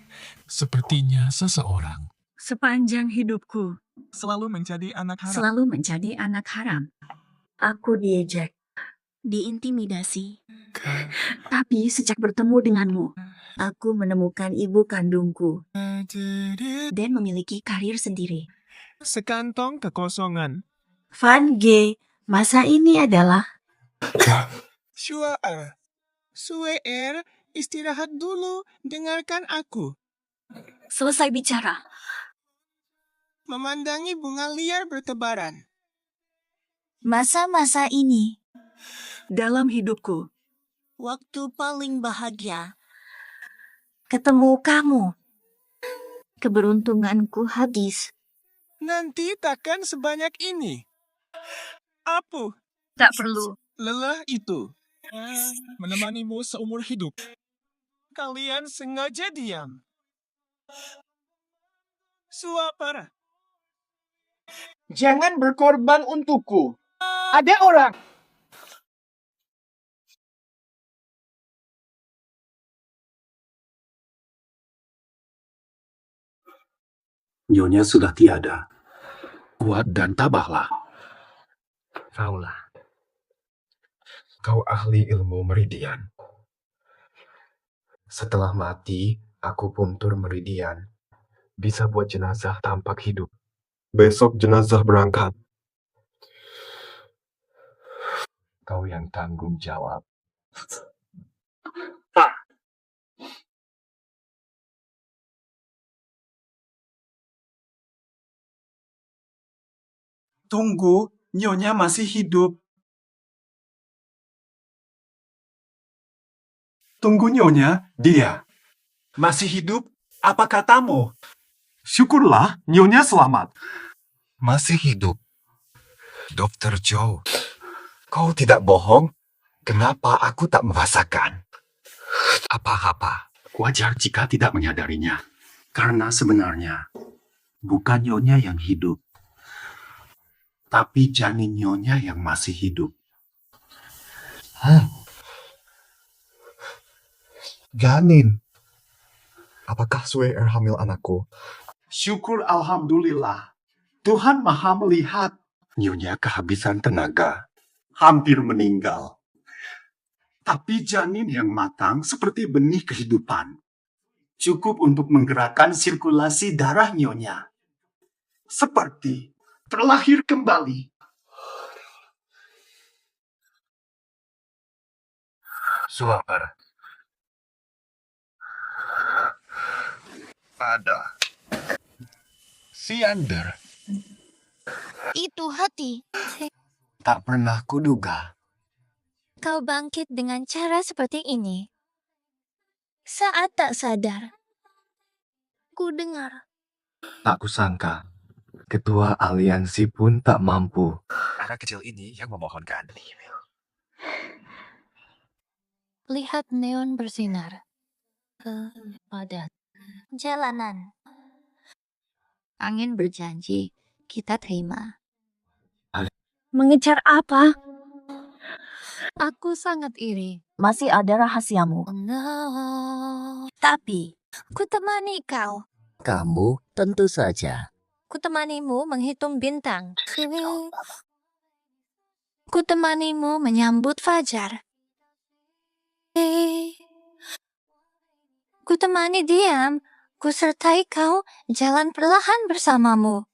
sepertinya seseorang Sepanjang hidupku, selalu menjadi anak haram. selalu menjadi anak haram. Aku diejek, diintimidasi. Tapi sejak bertemu denganmu, aku menemukan ibu kandungku dan memiliki karir sendiri. Sekantong kekosongan. Van G, masa ini adalah Sue Air, istirahat dulu. Dengarkan aku. selesai bicara. Memandangi bunga liar bertebaran. Masa-masa ini dalam hidupku, waktu paling bahagia, ketemu kamu. Keberuntunganku habis. Nanti takkan sebanyak ini. Apa? Tak perlu. Lelah itu. Menemanimu seumur hidup. Kalian sengaja diam. Suapara. Jangan berkorban untukku. Ada orang. Nyonya sudah tiada. Kuat dan tabahlah. Kaulah. Kau ahli ilmu meridian. Setelah mati, aku puntur meridian. Bisa buat jenazah tampak hidup. Besok jenazah berangkat. Kau yang tanggung jawab. Tunggu, Nyonya masih hidup. Tunggu, Nyonya, dia masih hidup. Apa katamu? Syukurlah, Nyonya selamat. Masih hidup. Dr. Joe, kau tidak bohong? Kenapa aku tak merasakan apa-apa? Wajar jika tidak menyadarinya. Karena sebenarnya bukan Nyonya yang hidup, tapi janin Nyonya yang masih hidup. Janin. Apakah Sue hamil anakku? Syukur Alhamdulillah. Tuhan Maha melihat. Nyonya kehabisan tenaga. Hampir meninggal. Tapi janin yang matang seperti benih kehidupan. Cukup untuk menggerakkan sirkulasi darah Nyonya. Seperti terlahir kembali. Suapar. Pada. Siander. Itu hati. Tak pernah kuduga. Kau bangkit dengan cara seperti ini. Saat tak sadar. Ku dengar. Tak kusangka. Ketua aliansi pun tak mampu. Anak kecil ini yang memohonkan. Lihat neon bersinar. Pada jalanan. Angin berjanji, kita terima. Mengejar apa? Aku sangat iri. Masih ada rahasiamu. Tapi, ku temani kau. Kamu tentu saja. Ku temanimu menghitung bintang. Ku temanimu menyambut fajar. Ku temani diam. Ku sertai kau jalan perlahan bersamamu.